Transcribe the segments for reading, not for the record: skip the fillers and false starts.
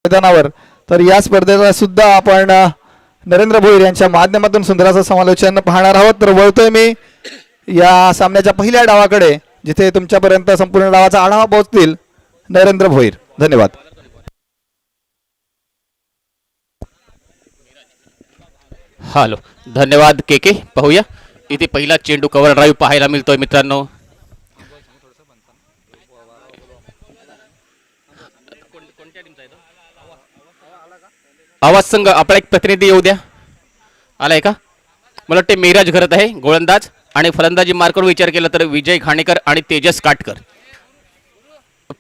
मैदानावर। तर या स्पर्धेला सुद्धा आपण नरेंद्र भोईर यांच्या माध्यमातून सुंदर असं समालोचन पाहणार आहोत। तर वळतोय मी या सामन्याच्या पहिल्या डावाकडे, जिथे तुमच्यापर्यंत संपूर्ण डावाचा आढावा पोहोचतील नरेंद्र भोईर। धन्यवाद। हॅलो, धन्यवाद के पाहूया इथे पहिला चेंडू कव्हर ड्राईव्ह पाहायला मिळतोय मित्रांनो। आवाज संघ आपला एक प्रतिनिधी येऊ द्या। आलाय का? मला वाटते मिराज घरत आहे गोलंदाज, आणि फलंदाजी मार्कवर विचार केला तर विजय घाणेकर आणि तेजस काटकर।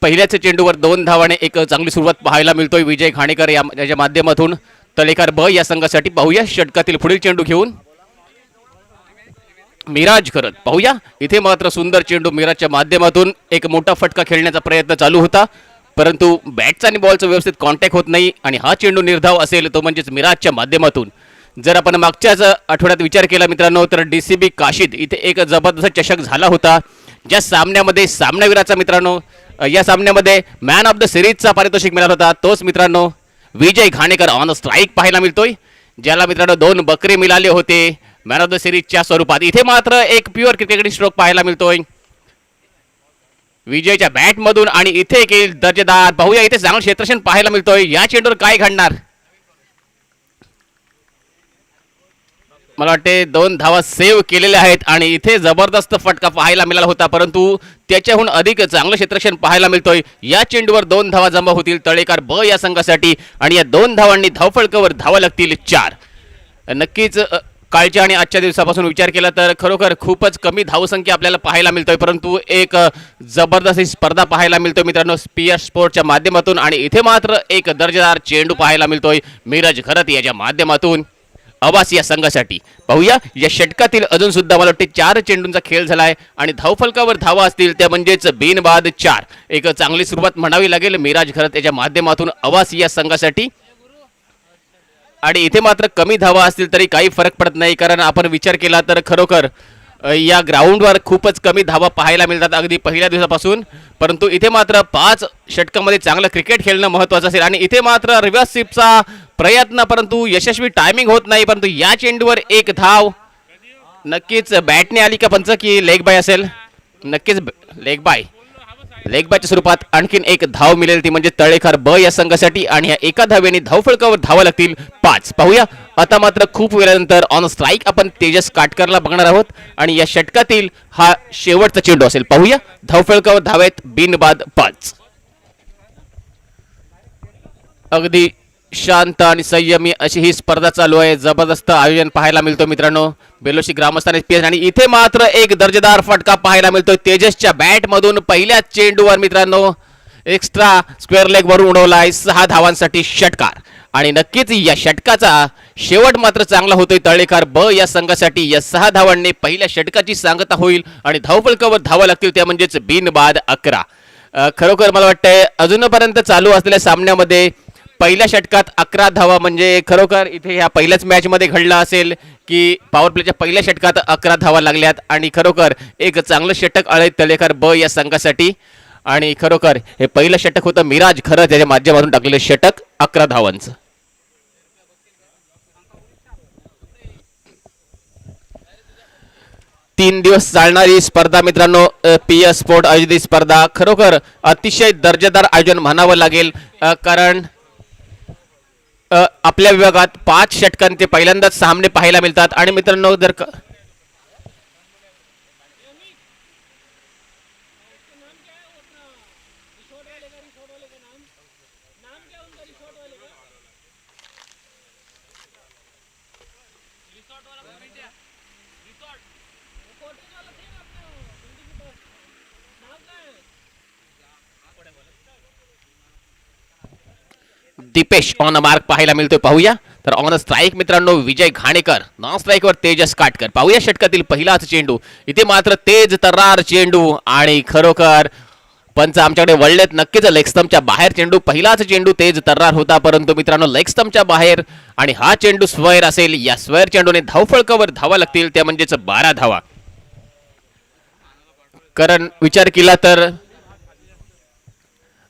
पहिल्याच चेंडूवर 2 धावाने एक चांगली सुरुवात पाहायला मिळतोय विजय घाणेकर याच्या माध्यमातून तळेकर ब या संघासाठी। पाहूया षटकातील पुढील चेंडू घेऊन मिराज करत। पाहूया इथे मात्र सुंदर चेंडू मिराजच्या माध्यमातून एक मोठा फटका खेळण्याचा प्रयत्न चालू होता, परंतु बॅटचा आणि बॉलचा व्यवस्थित कॉन्टॅक्ट होत नाही आणि हा चेंडू निर्धाव असेल तो म्हणजेच मिराजच्या माध्यमातून। जर आपण मागच्याच आठवड्यात विचार केला मित्रांनो तर डीसीबी काशीद इथे एक जबरदस्त चषक झाला होता, ज्या सामन्यामध्ये सामनावीराचा मित्रांनो या सामन्यामध्ये मॅन ऑफ द सिरीजचा पारितोषिक मिळाला होता। तोच मित्रांनो विजय घाणेकर ऑन स्ट्राईक पाहायला मिळतोय, ज्याला मित्रांनो 2 बकरे मिळाले होते मॅन ऑफ द सिरीजच्या स्वरूपात। इथे मात्र एक प्युअर क्रिकेट स्ट्रोक पाहायला मिळतोय विजयच्या बॅट मधून, आणि इथे एक दर्जेदार पाहूया इथे चांगलं क्षेत्ररक्षण पाहायला मिळतोय। या चेंडूवर काय घडणार? मला वाटते 2 धावा सेव्ह केलेल्या आहेत आणि इथे जबरदस्त फटका पाहायला मिळाला होता, परंतु त्याच्याहून अधिक चांगलं क्षेत्ररक्षण पाहायला मिळतोय। या चेंडूवर 2 धावा जमा होतील तळेकर ब या संघासाठी, आणि या 2 धावांनी धावफलकावर धावा लागतील 4। नक्कीच कालच्या आणि आजच्या दिवसापासून विचार केला तर खरोखर खूपच कमी धावसंख्या आपल्याला पाहायला मिळतोय, परंतु एक जबरदस्त स्पर्धा पाहायला मिळतोय मित्रांनो पीएस स्पोर्टच्या माध्यमातून। आणि इथे मात्र एक दर्जेदार चेंडू पाहायला मिळतोय मिराज घरत याच्या माध्यमातून आवास या संघासाठी। पाहूया या षटकातील अजून सुद्धा मला वाटते 4 चेंडूंचा खेळ झालाय आणि धावफलकावर धावा असतील त्या म्हणजेच बिनबाद 4। एक चांगली सुरुवात म्हणावी लागेल मिराज घरत याच्या माध्यमातून आवास या संघासाठी। आणि इथे मात्र कमी धावा असतील तरी काही फरक पडत नाही, कारण आपण विचार केला तर खरोखर या ग्राउंडवर खूपच कमी धावा पाहायला मिळतात अगदी पहिल्या दिवसापासून, परंतु इथे मात्र 5 षटकामध्ये चांगलं क्रिकेट खेळणं महत्त्वाचं असेल। आणि इथे मात्र रिव्हर्स स्वीपचा प्रयत्न, परंतु यशस्वी टायमिंग होत नाही, परंतु या चेंडूवर एक धाव नक्कीच बॅटने आली का पंच की लेग बाय असेल? नक्कीच लेग बायच्या स्वरूपात आणखीन एक धाव मिळेल ती म्हणजे तळेकर ब या संघासाठी, आणि या एका धावेने धावफलकावर धावा लागतील 5। पाहूया आता मात्र खूप वेळानंतर ऑन स्ट्राईक आपण तेजस काटकरला बघणार आहोत, आणि या षटकातील हा शेवटचा चेंडू असेल। पाहूया धावफलकावर धावेत बिनबाद 5। अगदी शांत आणि संयमी अशी ही स्पर्धा चालू आहे। जबरदस्त आयोजन पाहायला मिळतो मित्रांनो बेलोशी ग्रामस्थाने पीएस, आणि इथे मात्र एक दर्जेदार फटका पाहायला मिळतोय तेजसच्या बॅट मधून पहिल्याच चेंडूवर मित्रांनो एक्स्ट्रा स्क्वेअर लेग वरून उडवलाय 6 धावांसाठी षटकार। आणि नक्कीच या षटकाचा शेवट मात्र चांगला होतोय तळेकर ब या संघासाठी। या 6 धावांनी पहिल्या षटकाची सांगता होईल आणि धावफलकावर धावा लागतील त्या म्हणजेच बिनबाद 11। खरोखर मला वाटतंय अजूनपर्यंत चालू असलेल्या सामन्यामध्ये पहिल्या षटकात 11 धावा म्हणजे खरोखर इथे ह्या पहिल्याच मॅच मध्ये घडला असेल की पॉवर प्लेच्या पहिल्या षटकात 11 धावा लागल्यात, आणि खरोखर एक चांगलं षटक आलंय तळेकर ब या संघासाठी। आणि खरोखर हे पहिलं षटक होतं मिराज खरं त्याच्या माध्यमातून टाकलेलं षटक 11 धावांचं। तीन दिवस चालणारी स्पर्धा मित्रांनो पीएस स्पोर्ट आयोजित स्पर्धा खरोखर अतिशय दर्जेदार आयोजन म्हणावं लागेल, कारण आपल्या विभागात 5 षटकांचे पहिल्यांदाच सामने पाहायला मिळतात। आणि मित्रांनो जर दीपेश ऑन मार्क पाहायला मिळतोय। पाहूया तर ऑन स्ट्राईक मित्रांनो विजय घाणेकर, नॉन स्ट्राईकवर तेजस काटकर। पाहूया षटकातील पहिलाच चेंडू, इथे मात्र तेज तर्रार चेंडू, आणि खरोखर पंच आमच्याकडे वळलेत नक्कीच लेग स्टंपच्या बाहेर चेंडू। पहिलाच चेंडू तेज तर्रार होता, परंतु मित्रांनो लेग स्टंपच्या बाहेर, आणि हा चेंडू स्क्वेअर असेल। या स्क्वेअर चेंडूने धावफलकावर धावा लागतील त्या म्हणजेच 12 धावा। कारण विचार केला तर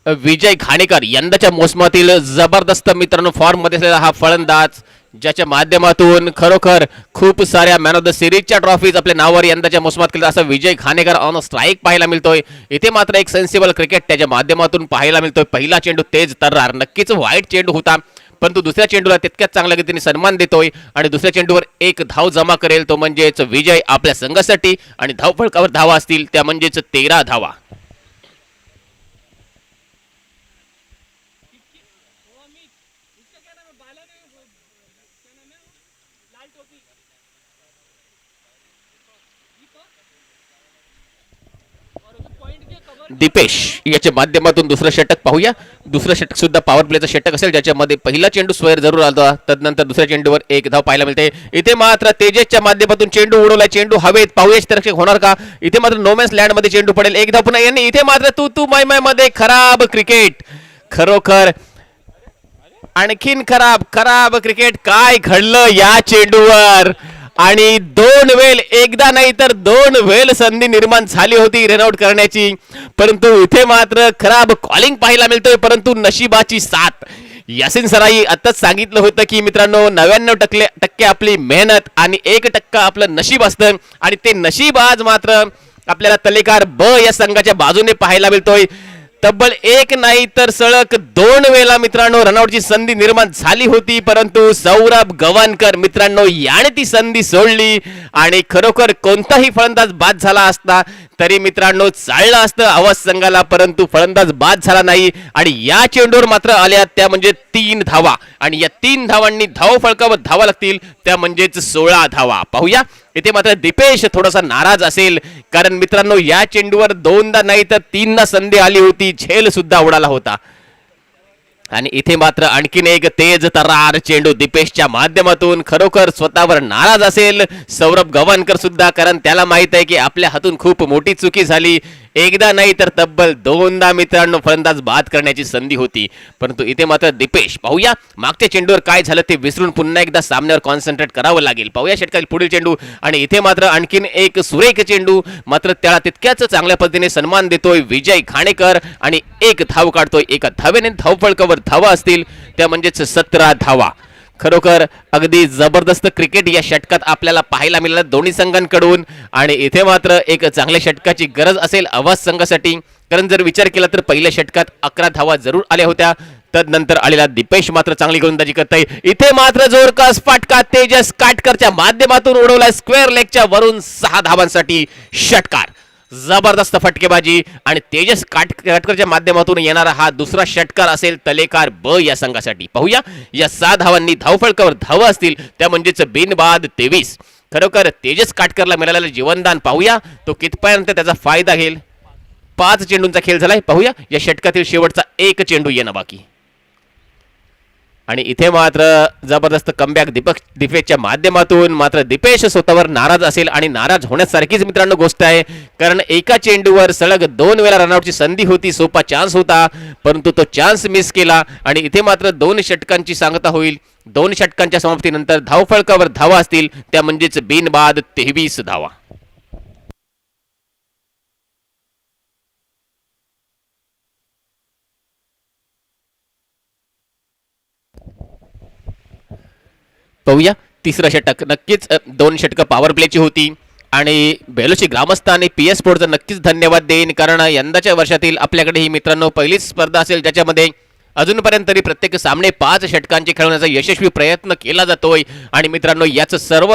विजय घाणेकर यंदाच्या मोसमातील जबरदस्त मित्रांनो फॉर्म मध्ये असलेला हा फलंदाज, ज्याच्या माध्यमातून खरोखर खूप साऱ्या मॅन ऑफ द सिरीजच्या ट्रॉफीज आपल्या नावावर यंदाच्या मोसमात केल्या, असा विजय घाणेकर ऑन स्ट्राईक पाहायला मिळतोय. इथे मात्र एक सेन्सिबल क्रिकेट त्याच्या माध्यमातून पाहायला मिळतोय. पहिला चेंडू तेज तर्रार, नक्कीच वाईट चेंडू होता, परंतु दुसऱ्या चेंडूला तितक्याच चांगल्या गतीने सन्मान देतोय आणि दुसऱ्या चेंडूवर एक धाव जमा करेल, तो म्हणजेच विजय आपल्या संघासाठी. आणि धावफलकावर धावा असतील त्या म्हणजेच 13 धावा. दीपेश याच्या माध्यमातून दुसरं षटक पाहूया. दुसरं षटक सुद्धा पॉवर प्लेचं षटक असेल, ज्याच्यामध्ये पहिला चेंडू स्क्वेअर जरूर आला, तदनंतर दुसऱ्या चेंडूवर एक धाव पाहायला मिळते. इथे मात्र तेजसच्या माध्यमातून चेंडू उडवलाय, चेंडू हवेत, पाहूया क्षेत्ररक्षक होणार का. इथे मात्र नोमॅन्स लँड मध्ये चेंडू पडेल, एक धाव पुन्हा यांनी. इथे मात्र तू माय मध्ये खराब क्रिकेट, खरोखर आणखीन खराब क्रिकेट. काय घडलं या चेंडूवर, आणि 2 वेळ, एकदा नाही तर 2 वेळ संधी निर्माण झाली होती रनआउट करण्याची, परंतु इथे मात्र खराब कॉलिंग पाहायला मिळतोय. परंतु नशिबाची साथ. यासिन सराई आताच सांगितलं होतं की मित्रांनो 99% आपली मेहनत आणि 1% आपलं नशीब असतं, आणि ते नशीब आज मात्र आपल्याला तलेकार ब या संघाच्या बाजूने पाहायला मिळतोय. तब्बल एक नाही तर सलग 2 वेळा मित्रांनो रनआउटची संधी निर्माण झाली होती, परंतु सौरभ गव्हाणकर मित्रांनो याने ती संधी सोडली. आणि खरोखर कोणताही फलंदाज बाद झाला असता तरी मित्रांनो चाललं असतं आवाज संघाला, परंतु फलंदाज बाद झाला नाही. आणि या चेंडूवर मात्र आल्या त्या म्हणजे 3 धावा, आणि या 3 धावांनी धाव फलकावर धावा लागतील त्या म्हणजेच 16 धावा. पाहूया इथे मात्र दीपेश थोडासा नाराज असेल, कारण मित्रांनो या चेंडूवर 2दा नाही तर 3दा संधी आली होती, झेल सुद्धा उडाला होता. आणि इथे मात्र आणखीन एक तेज तर्रार चेंडू दीपेशच्या माध्यमातून. खरोखर स्वतःवर नाराज असेल सौरभ गव्हाणकर सुद्धा, कारण त्याला माहित आहे की आपल्या हातून खूप मोठी चुकी झाली. एकदा नाही तर तब्बल 2दा मित्रांनो फलंदाज बाद करण्याची संधी होती, परंतु इथे मात्र दीपेश. पाहूया मागच्या चेंडूवर काय झालं ते विसरून पुन्हा एकदा सामन्यावर कॉन्सन्ट्रेट करावं लागेल. पाहूया षटकातील पुढील चेंडू, आणि इथे मात्र आणखीन एक सुरेख चेंडू, मात्र त्याला तितक्याच चांगल्या पद्धतीने सन्मान देतोय विजय घाणेकर, आणि एक धाव काढतोय. एका धावेने धावफलकावर धावा असतील त्या म्हणजेच 17 धावा. खरोखर अगदी जबरदस्त क्रिकेट या षटकात आपल्याला पाहायला मिळालं दोन्ही संघांकडून. आणि इथे मात्र एक चांगल्या षटकाची गरज असेल आवाज संघासाठी, कारण जर विचार केला तर पहिल्या षटकात 11 धावा जरूर आल्या होत्या, तदनंतर आलेला दीपेश मात्र चांगली गोलंदाजी करताय. इथे मात्र जोरकस फटका तेजस काटकरच्या माध्यमातून उडवलाय स्क्वेअर लेगच्या वरून 6 धावांसाठी षटकार. जबरदस्त फटकेबाजी, आणि तेजस काटकरच्या माध्यमातून येणारा हा दुसरा षटकार असेल तलेकार ब या संघासाठी. पाहूया या 6 धावांनी धावफलकावर धावा असतील त्या म्हणजेच बिनबाद 23. खरोखर तेजस काटकरला मिळालेलं जीवनदान पाहूया तो कितपर्यंत त्याचा फायदा घेईल. 5 चेंडूंचा खेळ झालाय. पाहूया या षटकातील शेवटचा एक चेंडू येणं बाकी. आणि इथे मात्र जबरदस्त कमबॅक दीपेशच्या माध्यमातून. मात्र दीपेश स्वतःवर नाराज असेल, आणि नाराज होण्यासारखीच मित्रांनो गोष्ट आहे, कारण एका चेंडूवर सलग 2 वेळा रनआउटची संधी होती, सोपा चान्स होता, परंतु तो चान्स मिस केला. आणि इथे मात्र 2 षटकांची सांगता होईल. 2 षटकांच्या समाप्तीनंतर धावफलकावर धावा असतील त्या म्हणजेच बिनबाद 23 धावा. पाहूया तिसरं षटक. नक्कीच 2 षटकं पॉवर प्लेची होती, आणि बेलोशी ग्रामस्थ आणि PS स्पोर्टचं नक्कीच धन्यवाद देईन, कारण यंदाच्या वर्षातील आपल्याकडे ही मित्रांनो पहिलीच स्पर्धा असेल ज्याच्यामध्ये अजूनपर्यंत तरी प्रत्येक सामने 5 षटकांचे खेळवण्याचा यशस्वी प्रयत्न केला जातोय. आणि मित्रांनो याचं सर्व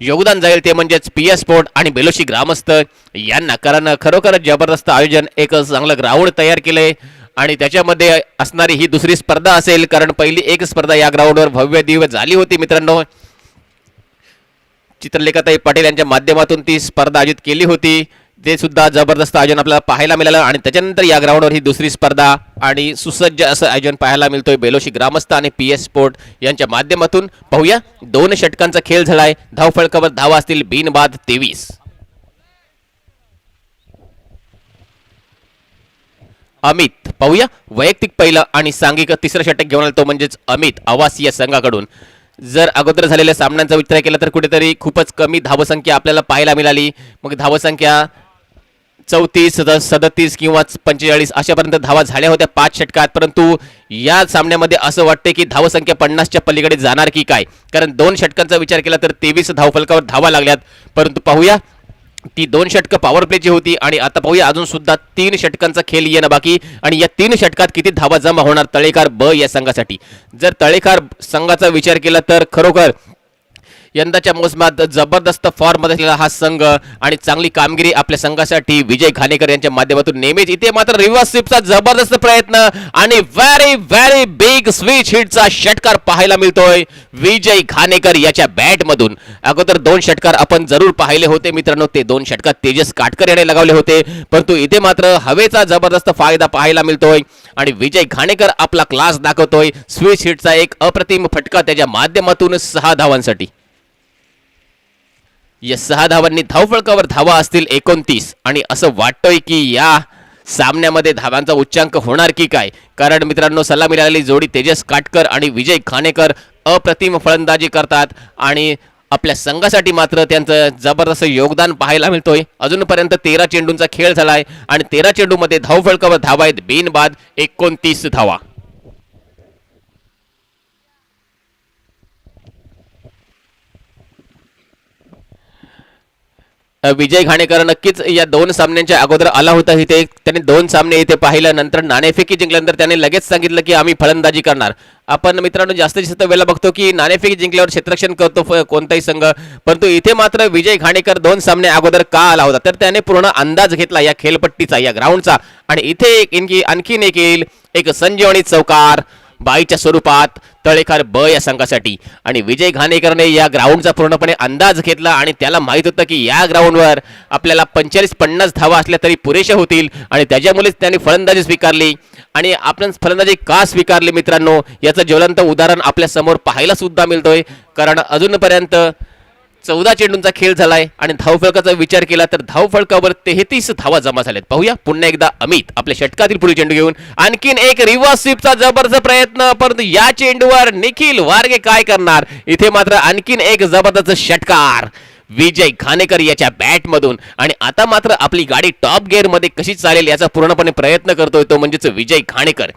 योगदान जाईल ते म्हणजेच PS स्पोर्ट आणि बेलोशी ग्रामस्थ यांना, कारण खरोखरच जबरदस्त आयोजन, एक चांगलं ग्राउंड तयार केलंय, आणि त्याच्यामध्ये असणारी ही दुसरी स्पर्धा असेल, कारण पहिली एक स्पर्धा या ग्राउंडवर भव्य दिव्य झाली होती मित्रांनो. चित्रलेखाताई पाटील यांच्या माध्यमातून ती स्पर्धा आयोजित केली होती, ते सुद्धा जबरदस्त आयोजन आपल्याला पाहायला मिळालं. आणि त्याच्यानंतर या ग्राउंडवर ही दुसरी स्पर्धा आणि सुसज्ज असं आयोजन पाहायला मिळतोय बेलोशी ग्रामस्थ आणि PS स्पोर्ट यांच्या माध्यमातून. पाहूया 2 षटकांचा खेळ झालाय. धावफलकावर धावा असतील बिनबाद 23. अमित. पाहूया वैयक्तिक पहिलं आणि सांघिक तिसरं षटक घेऊन आला तो म्हणजेच अमित आवास या संघाकडून. जर अगोदर झालेल्या सामन्यांचा विचार केला तर कुठेतरी खूपच कमी धावसंख्या आपल्याला पाहायला मिळाली. मग धावसंख्या 34, 37 किंवा 45 अशापर्यंत धावा झाल्या होत्या 5 षटकात. परंतु या सामन्यामध्ये असं वाटते की धावसंख्या 50च्या पलीकडे जाणार की काय, कारण 2 षटकांचा विचार केला तर 23 धावफलकावर धावा लागल्यात. परंतु पाहूया ती 2 षटकं पॉवर प्लेची होती आणि आता पाहूया अजून सुद्धा 3 षटकांचा खेळ येणं बाकी. आणि या 3 षटकात किती धावा जमा होणार तळेकार ब या संघासाठी. जर तळेकार संघाचा विचार केला तर खरोखर यंदाच्या मोसमात जबरदस्त फॉर्ममध्ये असलेला हा संघ आणि चांगली कामगिरी आपल्या संघासाठी विजय घाणेकर यांच्या माध्यमातून नेहमीच. इथे मात्र रिव्हर्स स्वीपचा जबरदस्त प्रयत्न आणि व्हेरी व्हेरी बिग स्विच हिटचा षटकार पाहायला मिळतोय विजय घाणेकर याच्या बॅट मधून. अगोदर 2 षटकार आपण जरूर पाहिले होते मित्रांनो, ते 2 षटकार तेजस काटकर याने लगावले होते. परंतु इथे मात्र हवेचा जबरदस्त फायदा पाहायला मिळतोय आणि विजय घाणेकर आपला क्लास दाखवतोय. स्विच हिटचा एक अप्रतिम फटका त्याच्या माध्यमातून 6 धावांसाठी. या 6 धावांनी धावफलकावर धावा असतील 29 आणि असं वाटतोय की या सामन्यामध्ये धावांचा उच्चांक होणार की काय, कारण मित्रांनो सलामी मिळालेली जोडी तेजस काटकर आणि विजय घाणेकर अप्रतिम फलंदाजी करतात आणि आपल्या संघासाठी मात्र त्यांचं जबरदस्त योगदान पाहायला मिळतोय. अजूनपर्यंत 13 चेंडूंचा खेळ झालाय आणि 13 चेंडूमध्ये धावफलकावर धावा आहेत बिनबाद 29 धावा. विजय घाणेकर नक्कीच या 2 सामन्यांच्या अगोदर आला होता इथे. त्याने 2 सामने इथे पाहिल्यानंतर नाणेफेकी जिंकल्यानंतर त्याने लगेच सांगितलं की आम्ही फलंदाजी करणार. आपण मित्रांनो जास्तीत जास्त वेळेला बघतो की नाणेफेकी जिंकल्यावर क्षेत्ररक्षण करतो कोणताही संघ, परंतु इथे मात्र विजय घाणेकर 2 सामने अगोदर का आला होता तर त्याने पूर्ण अंदाज घेतला या खेळपट्टीचा, या ग्राउंडचा. आणि इथे आणखीन एक येईल एक संजीवनी चौकार बाईच्या स्वरूपात तळेकार ब या संघासाठी. आणि विजय घाणेकरने या ग्राउंडचा पूर्णपणे अंदाज घेतला आणि त्याला माहित होतं की या ग्राउंडवर आपल्याला 45-50 धावा असल्या तरी पुरेशा होतील आणि त्याच्यामुळेच त्यांनी फलंदाजी स्वीकारली. आणि आपण फलंदाजी का स्वीकारली मित्रांनो याचं ज्वलंत उदाहरण आपल्या समोर पाहायला सुद्धा मिळतोय, कारण अजूनपर्यंत 14 चेंडूंचा खेळ झालाय आणि धावफलकाचा विचार केला तर धावफलकावर 33 धावा जमा झाल्यात. पाहूया पुन्हा एकदा अमित आपल्या षटकातील पुढील चेंडू घेऊन आणखीन एक रिव्हर्स स्वीपचा जबरदस्त प्रयत्न, परंतु या चेंडूवर निखिल वारगे काय करणार. इथे मात्र आणखीन एक जबरदस्त षटकार विजय घाणेकर याच्या बॅट मधून. आणि आता मात्र आपली गाडी टॉप गिअर मध्ये कशी चालेल याचा पूर्णपणे प्रयत्न करतोय तो म्हणजेच विजय घाणेकर.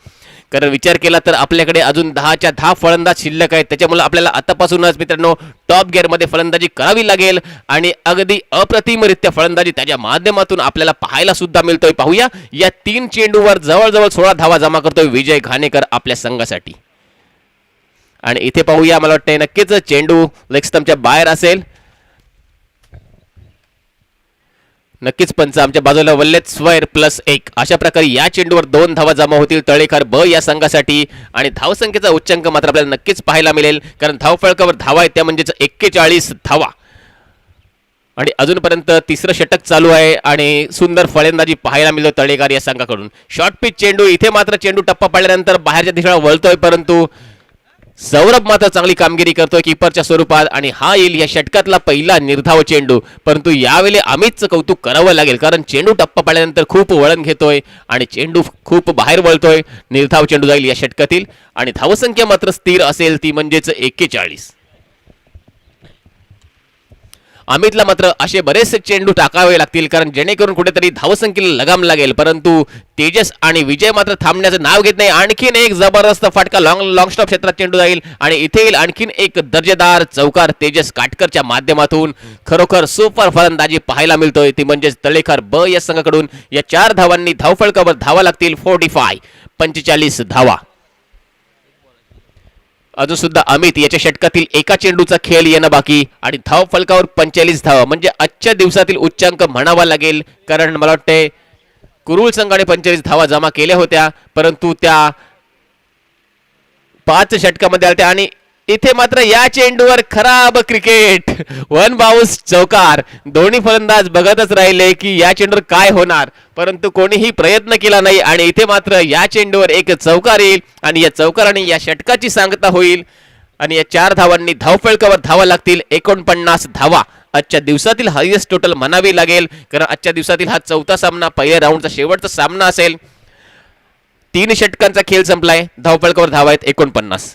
कारण विचार केला तर आपल्याकडे अजून 10च्या 10 फलंदाज शिल्लक आहेत, त्याच्यामुळे आपल्याला आतापासूनच मित्रांनो टॉप गिअरमध्ये फलंदाजी करावी लागेल आणि अगदी अप्रतिमरित्या फलंदाजी त्याच्या माध्यमातून आपल्याला पाहायला सुद्धा मिळतोय. पाहूया या 3 चेंडूवर जवळजवळ 16 धावा जमा करतोय विजय घाणेकर आपल्या संघासाठी. आणि इथे पाहूया मला वाटतंय नक्कीच चेंडू लेग स्टंपच्या बाहेर असेल. नक्कीच पंच आमच्या बाजूला वल्लेत स्क्वेअर +1 अशा प्रकारे या चेंडूवर 2 धावा जमा होतील तळेकार ब या संघासाठी. आणि धावसंख्येचा उच्चांक मात्र आपल्याला नक्कीच पाहायला मिळेल, कारण धावफलकावर धावा आहेत त्या म्हणजेच 41 धावा. आणि अजूनपर्यंत 3रं षटक चालू आहे आणि सुंदर फलंदाजी पाहायला मिळतो तळेकार या संघाकडून. शॉर्ट पिच चेंडू, इथे मात्र चेंडू टप्पा पडल्यानंतर बाहेरच्या दिशेला वळतोय, परंतु सौरभ मात्र चांगली कामगिरी करतोय कीपरच्या स्वरूपात आणि हा येईल या षटकातला पहिला निर्धाव चेंडू. परंतु यावेळी अमितचं कौतुक करावं लागेल, कारण चेंडू टप्पा पडल्यानंतर खूप वळण घेतोय आणि चेंडू खूप बाहेर वळतोय. निर्धाव चेंडू जाईल या षटकातील आणि धावसंख्या मात्र स्थिर असेल ती म्हणजेच 41. अमितला मात्र असे बरेचसे चेंडू टाकावे लागतील, कारण जेणेकरून कुठेतरी धावसंख्येला लगाम लागेल. परंतु तेजस आणि विजय मात्र थांबण्याचं नाव घेत नाही. आणखीन एक जबरदस्त फटका लॉंग स्टॉप क्षेत्रात चेंडू जाईल आणि इथे येईल आणखीन एक दर्जेदार चौकार तेजस काटकरच्या माध्यमातून. खरोखर सुपर फलंदाजी पाहायला मिळतोय ती म्हणजेच तळेकार ब या संघाकडून. या 4 धावांनी धावफलकावर धावा लागतील 45 धावा. अजून सुद्धा अमित याच्या षटकातील एका चेंडूचा खेळ येणं बाकी आणि धाव फलकावर 45 धावा म्हणजे आजच्या दिवसातील उच्चांक म्हणावा लागेल, कारण मला वाटते कुरुळ संघाने 45 धावा जमा केल्या होत्या, परंतु त्या 5 षटकामध्ये आल्या आणि इथे मात्र या चेंडूवर खराब क्रिकेट, 1 बाउन्स चौकार. दोन्ही फलंदाज बघतच राहिले की या चेंडूवर काय होणार, परंतु कोणीही प्रयत्न केला नाही आणि इथे मात्र या चेंडूवर एक चौकार येईल आणि या चौकाराने या षटकाची सांगता होईल. आणि या 4 धावांनी धावफलकावर धावा लागतील 49 धावा. आजच्या दिवसातील हायएस्ट टोटल म्हणावी लागेल, कारण आजच्या दिवसातील हा 4था सामना पहिल्या राऊंडचा शेवटचा सामना असेल. 3 षटकांचा खेळ संपलाय, धावफलकावर धावा आहेत 49.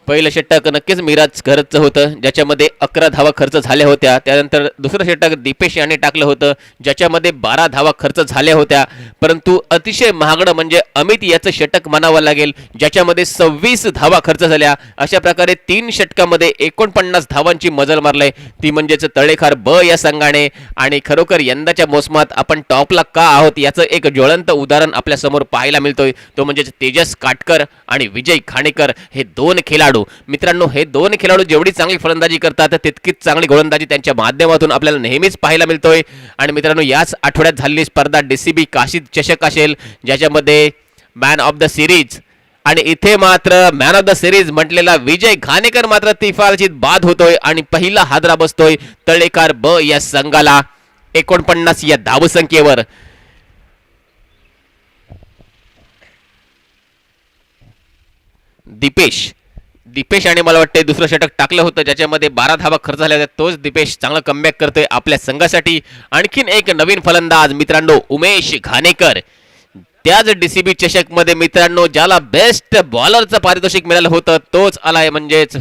पहिलं षटक नक्कीच मिराज घरचं होतं, ज्याच्यामध्ये 11 धावा खर्च झाल्या होत्या. त्यानंतर दुसरं षटक दीपेश याने टाकलं होतं, ज्याच्यामध्ये 12 धावा खर्च झाल्या होत्या. परंतु अतिशय महागडं म्हणजे अमित याचं षटक म्हणावं लागेल, ज्याच्यामध्ये 26 धावा खर्च झाल्या. अशा प्रकारे 3 षटकामध्ये 49 धावांची मजल मारलंय, ती म्हणजेच तळेखार ब या संघाने. आणि खरोखर यंदाच्या मोसमात आपण टॉपला का आहोत याचं एक ज्वलंत उदाहरण आपल्या समोर पाहायला मिळतोय, तो म्हणजेच तेजस काटकर आणि विजय घाणेकर हे 2 खेळाडू. मित्रांनो, हे 2 खेळाडू जेवढी चांगली फलंदाजी करतात तितकीच चांगली गोलंदाजी त्यांच्या माध्यमातून आपल्याला नेहमीच पाहायला मिळतोय. आणि मित्रांनो, याच आठवड्यात झालेली स्पर्धा DCB काशी चषक असेल, ज्याच्यामध्ये मॅन ऑफ द सिरीज आणि इथे मात्र मॅन ऑफ द सिरीज म्हटलेला विजय घाणेकर मात्र तिफारचीत बाद होतोय आणि पहिला हादरा बसतोय तळेकार ब या संघाला 49 या धावसंख्येवर. दीपेश आणि मला वाटतं दुसरं षटक टाकलं होतं, ज्याच्यामध्ये 12 धावा खर्च झाल्या होत्या. तोच दीपेश चांगला कमबॅक करतोय आपल्या संघासाठी. आणखीन एक नवीन फलंदाज मित्रांनो, उमेश घाणेकर. त्याच DCB चषक मध्ये मित्रांनो, ज्याला बेस्ट बॉलरचं पारितोषिक मिळालं होतं तोच आलाय, म्हणजेच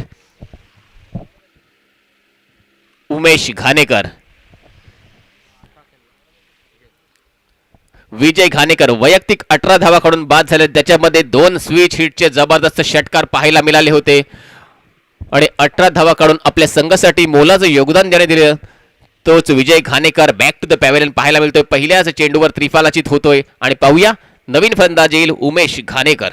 उमेश घाणेकर. विजय घाणेकर वैयक्तिक 18 धावा काढून बाद झाले, त्याच्यामध्ये 2 स्विच हिटचे जबरदस्त षटकार पाहायला मिळाले होते आणि 18 धावा काढून आपल्या संघासाठी मोलाचं योगदान देण्यात दिलं. तोच Vijay Ghanekar back to the pavilion पाहायला मिळतोय. पहिल्याच चेंडूवर त्रिफलाचित होतोय आणि पाहूया नवीन फलंदाज येईल उमेश घाणेकर.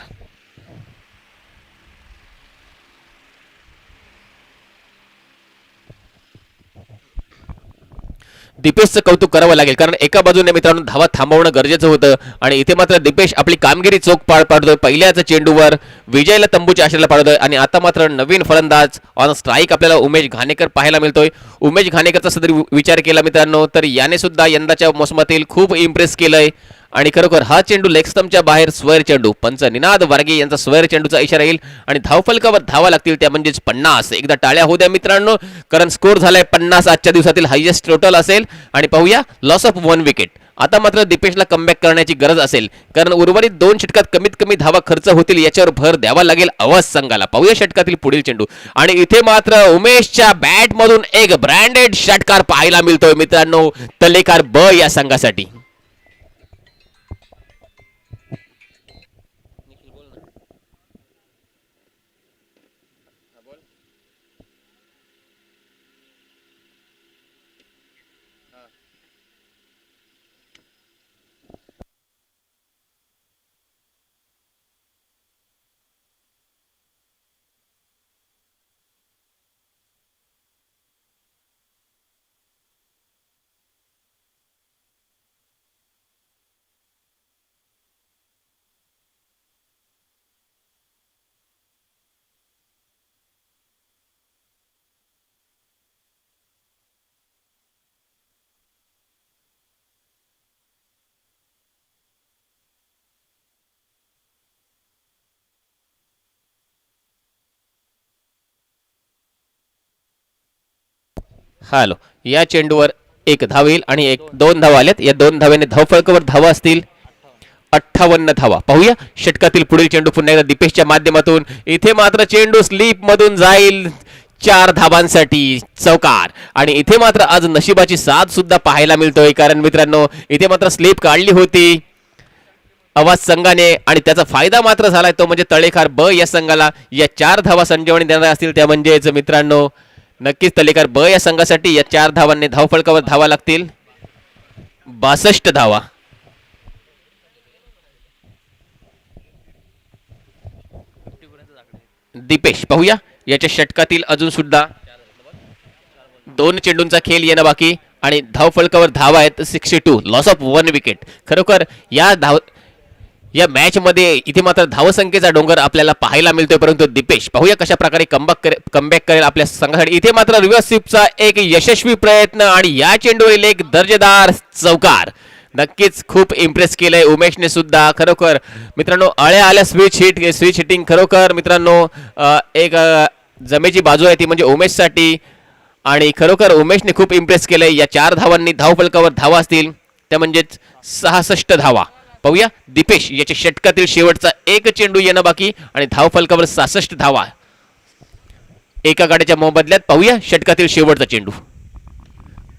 दीपेशचं कौतुक करावं लागेल, कारण एका बाजूने मित्रांनो धावा थांबवणं गरजेचं होतं आणि इथे मात्र दीपेश आपली कामगिरी चोख पार पाडतोय. पहिल्याच चेंडूवर विजयला तंबूच्या आशेला पाडतोय आणि आता मात्र नवीन फलंदाज ऑन स्ट्राईक आपल्याला उमेश घाणेकर पाहायला मिळतोय. उमेश घाणेकरचा सदरी विचार केला मित्रांनो, तर याने सुद्धा यंदाच्या मोसमातील खूप इम्प्रेस केलंय आणि खरोखर हा चेंडू लेग स्टंपच्या बाहेर स्क्वेअर चेंडू. पंच निनाद वारगे यांचा स्क्वेअर चेंडूचा इशारा येईल आणि धावफलकावर धावा लागतील, त्या म्हणजेच 50. एकदा टाळ्या होऊ द्या मित्रांनो, कारण स्कोर झालाय 50. आजच्या दिवसातील हायएस्ट टोटल असेल. आणि पाहूया लॉस ऑफ 1 विकेट. आता मात्र दीपेशला कमबॅक करण्याची गरज असेल, कारण उर्वरित 2 षटकात कमीत कमी धावा खर्च होतील याच्यावर भर द्यावा लागेल आवाज संघाला. पाहूया षटकातील पुढील चेंडू आणि इथे मात्र उमेशच्या बॅट मधून एक ब्रँडेड षटकार पाहायला मिळतोय मित्रांनो तलेकार ब या संघासाठी. हॅलो, या चेंडूवर 1 धाव येईल आणि 2 धावा आल्यात. या 2 धाव्याने धावफलकावर धावा असतील 58 धावा. पाहूया षटकातील पुढील चेंडू पुन्हा एकदा दीपेशच्या माध्यमातून. इथे मात्र चेंडू स्लीप मधून जाईल 4 धावांसाठी चौकार. आणि इथे मात्र आज नशिबाची साथ सुद्धा पाहायला मिळतोय, कारण मित्रांनो इथे मात्र स्लीप काढली होती आवाज संघाने आणि त्याचा फायदा मात्र झालाय, तो म्हणजे तळेखार ब या संघाला. या 4 धावा संजीवनी देणार असतील, त्या म्हणजेच मित्रांनो नक्कीच तलेकार ब या संघासाठी या 4 धावांनी धावफलकावर धावा लागतील 62 धावा. दीपेश पाहूया याच्या षटकातील अजून सुद्धा 2 चेंडूंचा खेळ येणं बाकी आणि धावफलकावर धावा आहेत 62. Loss of 1 wicket. खरोखर या मॅच मध्ये इथे मात्र धावसंख्येचा डोंगर आपल्याला पाहायला मिळतोय, परंतु दीपेश पाहूया कशा प्रकारे कमबॅक करेल आपल्या संघासाठी. इथे मात्र रिव्हर्स स्वीपचा एक यशस्वी प्रयत्न आणि या चेंडूवरील एक दर्जेदार चौकार. नक्कीच खूप इम्प्रेस केलंय उमेशने सुद्धा. खरोखर मित्रांनो आल्या स्विच हिटिंग खरोखर मित्रांनो एक जमेची बाजू आहे ती म्हणजे उमेशसाठी आणि खरोखर उमेशने खूप इम्प्रेस केलंय. या 4 धावांनी धावफलकावर धावा असतील, त्या म्हणजेच 66 धावा. पाहूया दीपेश याच्या षटकातील शेवटचा 1 चेंडू येणं बाकी आणि धावफलकावर 66 धावा. एका गाड्याच्या मोबदल्यात पाहूया षटकातील शेवटचा चेंडू.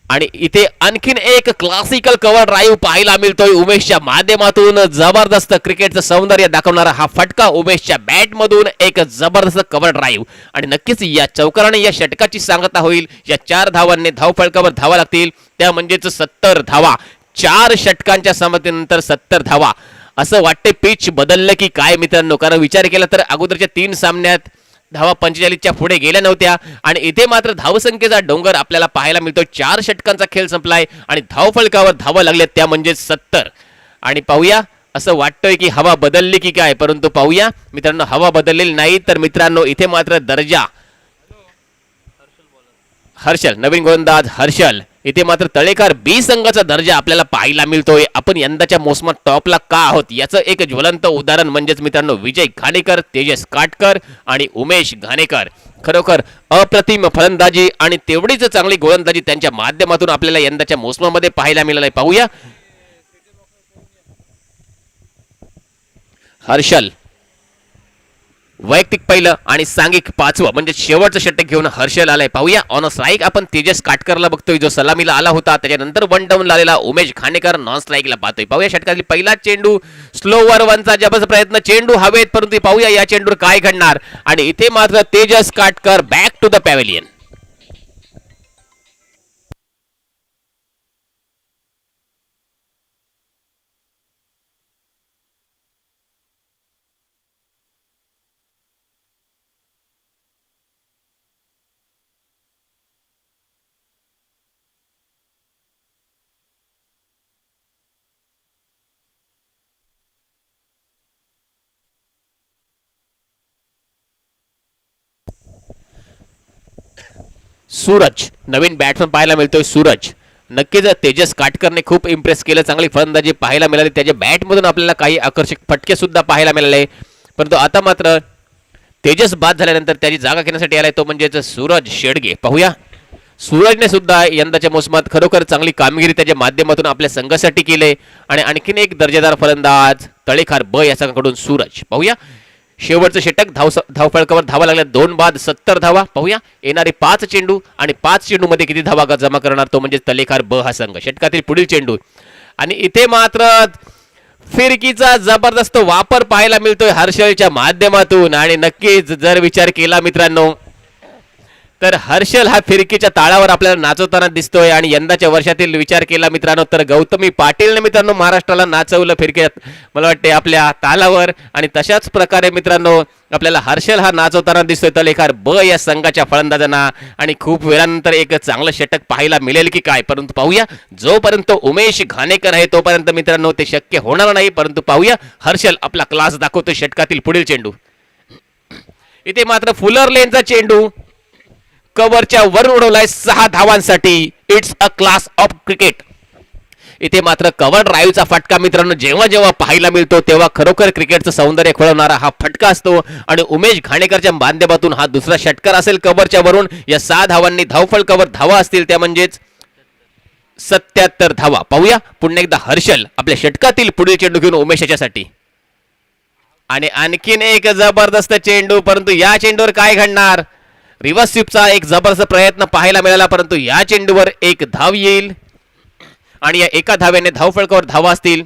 आणि इथे आणखीन एक क्लासिकल कव्हर ड्राईव्ह पाहायला मिळतोय उमेशच्या माध्यमातून. जबरदस्त क्रिकेटचं सौंदर्य दाखवणारा हा फटका उमेशच्या बॅट मधून एक जबरदस्त कव्हर ड्राईव्ह. आणि नक्कीच या चौकाराने या षटकाची सांगता होईल. या 4 धावांनी धावफलकावर धावा लागतील, त्या म्हणजेच 70 धावा. 4 षटकांच्या समतेनंतर 70 धावा. असं वाटते पिच बदललं की काय मित्रांनो, कारण विचार केला तर अगोदरच्या 3 सामन्यात धावा 45च्या पुढे गेल्या नव्हत्या आणि इथे मात्र धावसंख्येचा डोंगर आपल्याला पाहायला मिळतो. 4 षटकांचा खेळ संपलाय आणि धावफलकावर धावा लागल्यात, त्या म्हणजे 70. आणि पाहूया, असं वाटतंय की हवा बदलली की काय, परंतु पाहूया मित्रांनो, हवा बदललेली नाही. तर मित्रांनो इथे मात्र दर्जा हर्षल, नवीन गोलंदाज हर्षल. इथे मात्र तळेकर बी संघाचा दर्जा आपल्याला पाहायला मिळतोय. आपण यंदाच्या मोसमात टॉपला का आहोत याचं एक ज्वलंत उदाहरण म्हणजेच मित्रांनो विजय घाणेकर, तेजस काटकर आणि उमेश घाणेकर. खरोखर अप्रतिम फलंदाजी आणि तेवढीच चांगली गोलंदाजी त्यांच्या माध्यमातून आपल्याला यंदाच्या मोसमामध्ये पाहायला मिळालंय. पाहूया हर्षल वैयक्तिक पहिलं आणि सांघिक 5वं म्हणजे शेवटचं षटक घेऊन हर्षल आलाय. पाहूया ऑन स्ट्राईक आपण तेजस काटकरला बघतोय जो सलामीला आला होता. त्याच्यानंतर 1 डाऊन आलेला उमेश घाणेकर नॉन स्ट्राईकला पाहतोय. पाहूया षटकातील पहिला चेंडू स्लोवर वनचा जबरदस्त प्रयत्न, चेंडू हवेत, परंतु पाहूया या चेंडूवर काय घडणार. आणि इथे मात्र Tejas Katkar back to the pavilion. Suraj नवीन बॅट्समन पाहायला मिळतोय. सूरज नक्कीच तेजस काटकरने खूप इम्प्रेस केलं, चांगली फलंदाजी पाहायला मिळाली. त्याच्या बॅटमधून आपल्याला काही आकर्षक फटके सुद्धा पाहायला मिळाले, परंतु आता मात्र तेजस बाद झाल्यानंतर त्याची जागा घेण्यासाठी आलाय तो म्हणजेच सूरज शेडगे. पाहूया सूरजने सुद्धा यंदाच्या मोसमात खरोखर चांगली कामगिरी त्याच्या माध्यमातून आपल्या संघासाठी केले. आणि आणखीन एक दर्जेदार फलंदाज तळेखार ब या संघाकडून सूरज. पाहूया शेवटचं षटक, धावफलकावर धावा लागल्या 2 बाद 70 धावा. पाहूया येणारे 5 चेंडू आणि 5 चेंडू मध्ये किती धावा जमा करणार तो म्हणजे तलेखार ब हा संघ. षटकातील पुढील चेंडू आणि इथे मात्र फिरकीचा जबरदस्त वापर पाहायला मिळतोय हर्षलच्या माध्यमातून. आणि नक्कीच जर विचार केला मित्रांनो तर हर्षल हा फिरकीच्या ताळावर आपल्याला नाचवताना दिसतोय. आणि यंदाच्या वर्षातील विचार केला मित्रांनो तर गौतमी पाटीलने मित्रांनो महाराष्ट्राला नाचवलं फिरक्यात मला वाटते आपल्या तालावर. आणि तशाच प्रकारे मित्रांनो आपल्याला हर्षल हा नाचवताना दिसतोय तलेखार ब या संघाच्या फलंदाजांना. आणि खूप वेळानंतर एक चांगलं षटक पाहायला मिळेल की काय, परंतु पाहूया जोपर्यंत उमेश घाणेकर आहे तोपर्यंत मित्रांनो ते शक्य होणार नाही. परंतु पाहूया हर्षल आपला क्लास दाखवतोय. षटकातील पुढील चेंडू इथे मात्र फुलर लेनचा चेंडू कव्हरच्या वर उडवलाय 6 धावांसाठी. It's a class of cricket. इथे मात्र कव्हर ड्राईव्हचा फटका मित्रांनो जेव्हा जेव्हा पाहायला मिळतो तेव्हा खरोखर क्रिकेटचं सौंदर्य खुळवणारा हा फटका असतो. आणि उमेश घाणेकरच्या माध्यमातून हा दुसरा षटकार असेल कव्हरच्या वरून. या 6 धावांनी धावफलकावर धावा असतील त्या म्हणजेच 77 धावा. पाहूया पुन्हा एकदा हर्षल आपल्या षटकातील पुढील चेंडू घेऊन उमेश याच्यासाठी. आणि आणखीन एक जबरदस्त चेंडू, परंतु या चेंडूवर काय घडणार. रिव्हर्स स्वीपचा एक जबरदस्त प्रयत्न पाहायला मिळाला, परंतु या चेंडूवर एक धाव येईल. आणि या एका धाव्याने धावफलकावर धावा असतील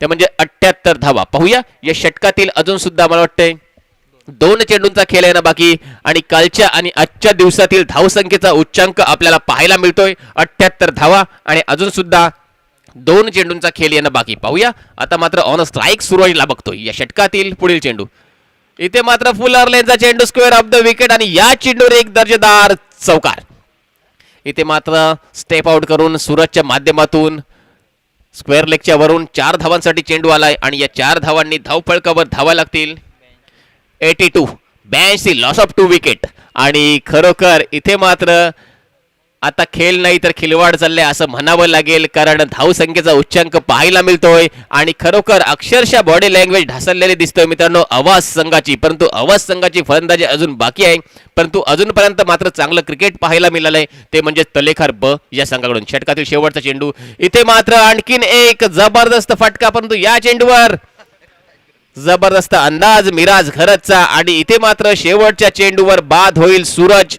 ते म्हणजे 78 धावा. पाहूया या षटकातील अजून सुद्धा मला वाटतंय 2 चेंडूंचा खेळ आहे ना बाकी. आणि कालच्या आणि आजच्या दिवसातील धावसंख्येचा उच्चांक आपल्याला पाहायला मिळतोय 78 धावा. आणि अजून सुद्धा 2 चेंडूंचा खेळ येणं बाकी. पाहूया आता मात्र ऑन स्ट्राईक सुरुवातीला बघतोय या षटकातील पुढील चेंडू. इथे मात्र फुलर लेनचा चेंडू स्क्वेअर ऑफ द विकेट आणि या चेंडूवर एक दर्जेदार चौकार. इथे मात्र स्टेप आउट करून सूरजच्या माध्यमातून स्क्वेअर लेगच्या वरून 4 धावांसाठी चेंडू आलाय. आणि या 4 धावांनी धावफलकावर धावा लागतील 82 लॉस ऑफ 2 विकेट. आणि खरोखर इथे मात्र आता खेळ नाही तर खिलवाड चाललाय असं म्हणावं लागेल, कारण धावसंख्येचा उच्चांक पाहायला मिळतोय. आणि खरोखर अक्षरशः बॉडी लँग्वेज ढासळलेली दिसतोय मित्रांनो आवाज संघाची. परंतु आवाज संघाची फलंदाजी अजून बाकी आहे, परंतु अजूनपर्यंत मात्र चांगलं क्रिकेट पाहायला मिळालंय ते म्हणजे तलेखार ब या संघाकडून. षटकातील शेवटचा चेंडू इथे मात्र आणखीन एक जबरदस्त फटका, परंतु या चेंडूवर जबरदस्त अंदाज मिराज घरतचा आणि इथे मात्र शेवटच्या चेंडूवर बाद होईल सूरज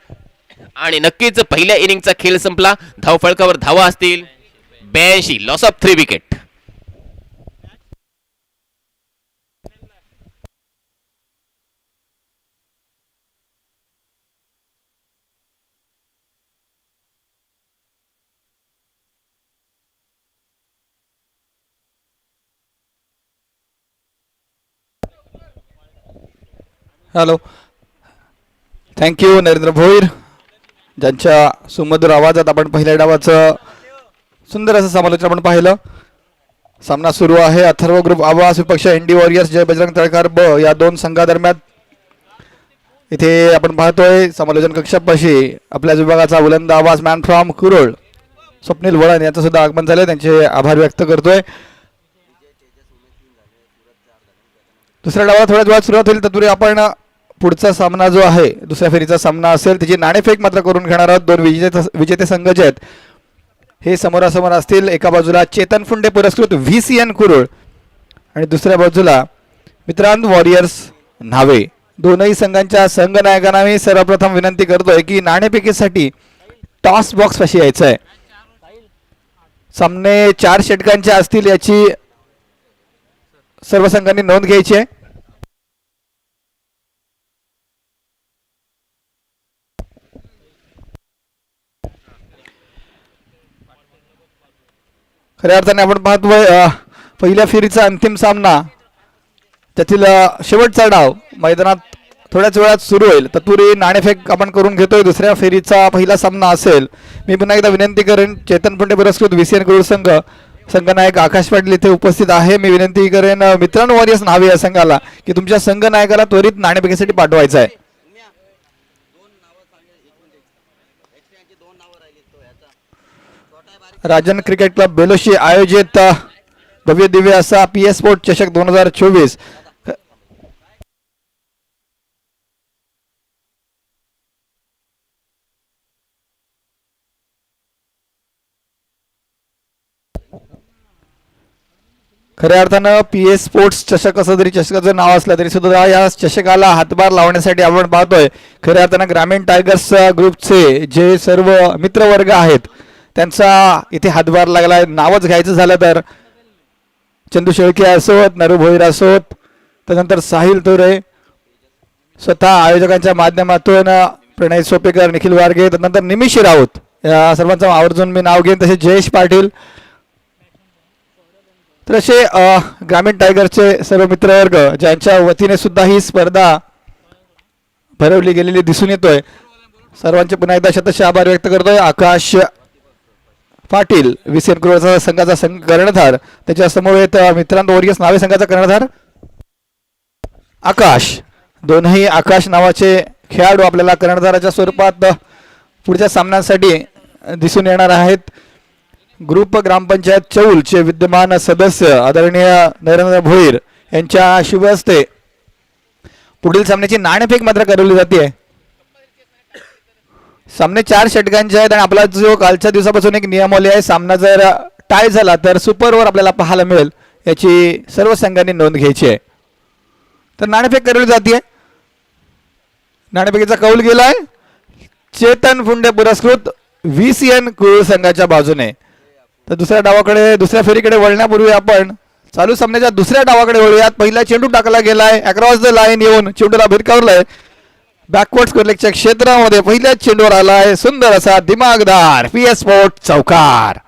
आणि नक्कीच पहिल्या इनिंगचा खेळ संपला. धावफळकावर धावा असतील 82, loss of 3 wicket. Hello, thank you Narendra Bhoir, ज्यांच्या सुमधुर आवाजात आपण पहिल्या डावाचं सुंदर असं समालोचन आपण पाहिलं. सामना सुरू आहे. अथर्व ग्रुप आवास विपक्ष इंडी वॉरियर्स जय बजरंग तळकार ब या दोन संघादरम्यान. इथे आपण पाहतोय समालोचन कक्षापाशी आपल्याच विभागाचा बुलंद आवाज मॅन फ्रॉम कुरोळ स्वप्नील वळण यांचं सुद्धा आगमन झाले. त्यांचे आभार व्यक्त करतोय. दुसऱ्या डावाला थोड्याच वेळात सुरुवात होईल. तत्पूर्वी आपण पुढचा सामना जो आहे दुसऱ्या फेरीचा सामना असेल त्याची नाणेफेक मात्र करून घेणार आहोत. दोन विजेते संघ जे आहेत हे समोरासमोर असतील. एका बाजूला चेतन फुंडे पुरस्कृत VCN कुरुळ आणि दुसऱ्या बाजूला मित्रांनो वॉरियर्स न्हावे. दोनही संघांच्या संघनायकांना मी सर्वप्रथम विनंती करतोय की नाणेफेकीसाठी टॉस बॉक्स पाशी यायचं आहे. सामने 4 षटकांचे असतील याची सर्व संघांनी नोंद घ्यायची आहे. खऱ्या अर्थाने आपण पाहतोय पहिल्या फेरीचा अंतिम सामना त्यातील शेवटचा डाव मैदानात थोड्याच वेळात सुरू होईल. तत्पूर्वी नाणेफेक आपण करून घेतोय. दुसऱ्या फेरीचा पहिला सामना असेल. मी पुन्हा एकदा विनंती करेन चेतन फुंडे पुरस्कृत VCN कुरुळ संघ संघनायक आकाश पाटील इथे उपस्थित आहे. मी विनंती करेन मित्रांनो वॉरियर्स न्हावे या संघाला की तुमच्या संघनायकाला त्वरित नाणेफेकीसाठी पाठवायचं आहे. राजन क्रिकेट क्लब बेलोशी आयोजित भव्य दिव्य असा PS स्पोर्ट चषक 2024 खऱ्या अर्थानं PS स्पोर्ट्स चषक असं जरी चषकाचं नाव असलं तरी सुद्धा या चषकाला हातभार लावण्यासाठी आपण पाहतोय खऱ्या अर्थानं ग्रामीण टायगर्स ग्रुपचे जे सर्व मित्रवर्ग आहेत त्यांचा इथे हातभार लागलाय. नावच घ्यायचं झालं तर चंदू शेळके असोत, नरू भोईर असोत, त्यानंतर साहिल तोरे, स्वतः आयोजकांच्या माध्यमातून प्रणय सोपेकर, निखिल वारगे, त्यानंतर निमिष राऊत या सर्वांचं आवर्जून मी नाव घेईन. तसे जयेश पाटील. तर असे ग्रामीण टायगरचे सर्व मित्रवर्ग ज्यांच्या वतीने सुद्धा ही स्पर्धा भरवली गेलेली दिसून येतोय. सर्वांचे पुन्हा एकदा शतशः आभार व्यक्त करतोय. आकाश पाटील VCN कुरुळ संघाचा संघ कर्णधार, त्याच्या समवेत मित्रांनो वॉरियर्स न्हावे संघाचा कर्णधार आकाश. दोनही आकाश नावाचे खेळाडू आपल्याला कर्णधाराच्या स्वरूपात पुढच्या सामन्यांसाठी दिसून येणार आहेत. ग्रुप ग्रामपंचायत चौलचे विद्यमान सदस्य आदरणीय नरेंद्र भोईर यांच्या शुभ हस्ते पुढील सामन्याची नाणेफेक मात्र करवली जाते. सामने 4 षटकांचे आहेत आणि आपला जो कालच्या दिवसापासून एक नियमावली आहे सामना जर टाय झाला तर सुपर ओव्हर आपल्याला पाहायला मिळेल याची सर्व संघांनी नोंद घ्यायची आहे. तर नाणेफेक करवली जाते. नाणेफेकीचा कौल गेलाय चेतन फुंडे पुरस्कृत VCN कुरुळ संघाच्या बाजूने. तर दुसऱ्या फेरीकडे वळण्यापूर्वी आपण चालू सामन्याच्या दुसऱ्या डावाकडे वळूयात. पहिला चेंडू टाकला गेलाय अक्रॉस द लाईन येऊन चेंडूला भिरकावलाय. बॅकवर्ड स्कोरलेगच्या क्षेत्रामध्ये पहिल्याच चेंडूवर आलाय सुंदर असा दिमागदार PS स्पोर्ट चौकार.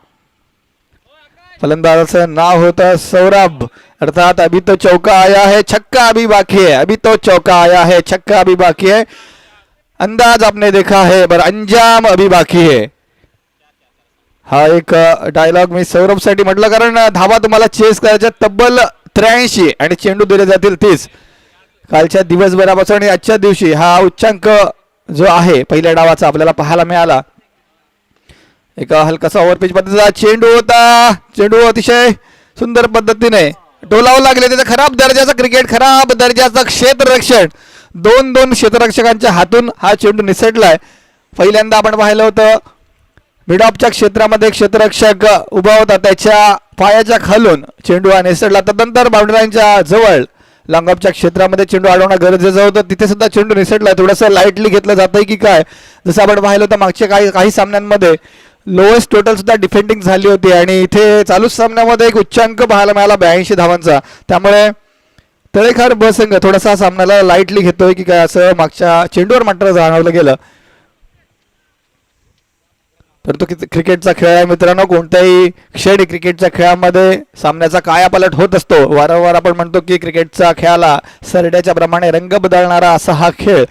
फलंदाजाचं नाव होतं सौरभ, अर्थात अभी तो चौका आया है छक्का अभी बाकी है, अभी तो चौका आया है छक्का अभी बाकी है. अंदाज आपने देखा है पर अंजाम अभी बाकी है. हा एक डायलॉग मी सौरभ साठी म्हटलं कारण धावा तुम्हाला चेस करायच्या तब्बल 83 आणि चेंडू दिले जातील 30. कालच्या दिवसभरापासून आणि आजच्या दिवशी हा उच्चांक जो आहे पहिल्या डावाचा आपल्याला पाहायला मिळाला. एका हलकासा ओव्हरपिच पद्धतीचा चेंडू होता. चेंडू अतिशय सुंदर पद्धतीने डोलावं लागले. त्याचा खराब दर्जाचा क्रिकेट, खराब दर्जाचं क्षेत्ररक्षण, दोन क्षेत्ररक्षकांच्या हातून हा चेंडू निसटलाय. पहिल्यांदा आपण पाहिलं होतं मिडऑफच्या क्षेत्रामध्ये क्षेत्ररक्षक उभा होता, त्याच्या पायाच्या खालून चेंडू हा निसटला. तदनंतर बाउंड्री लाईनच्या जवळ लॉंगऑफच्या क्षेत्रामध्ये चेंडू अडवणं गरजेचं होतं, तिथे सुद्धा चेंडू निसटला. थोडंसं लाईटली घेतलं जातंय की काय, जसं आपण पाहिलं होतं मागच्या काही सामन्यांमध्ये लोएस्ट टोटल सुद्धा डिफेंडिंग झाली होती आणि इथे चालूच सामन्यामध्ये एक उच्चांक पाहायला मिळाला 82 धावांचा. त्यामुळे तळेखार ब संघ थोडासा सामन्याला लाईटली घेतोय की काय असं मागच्या चेंडूवर मात्र जाणवलं गेलं. परंतु क्रिकेटचा खेळ आहे मित्रांनो, कोणत्याही क्षणी क्रिकेटच्या खेळामध्ये सामन्याचा कायापालट होत असतो. वारंवार आपण म्हणतो की क्रिकेटचा खेळाला सरड्याच्या प्रमाणे रंग बदलणारा असा हा खेळ.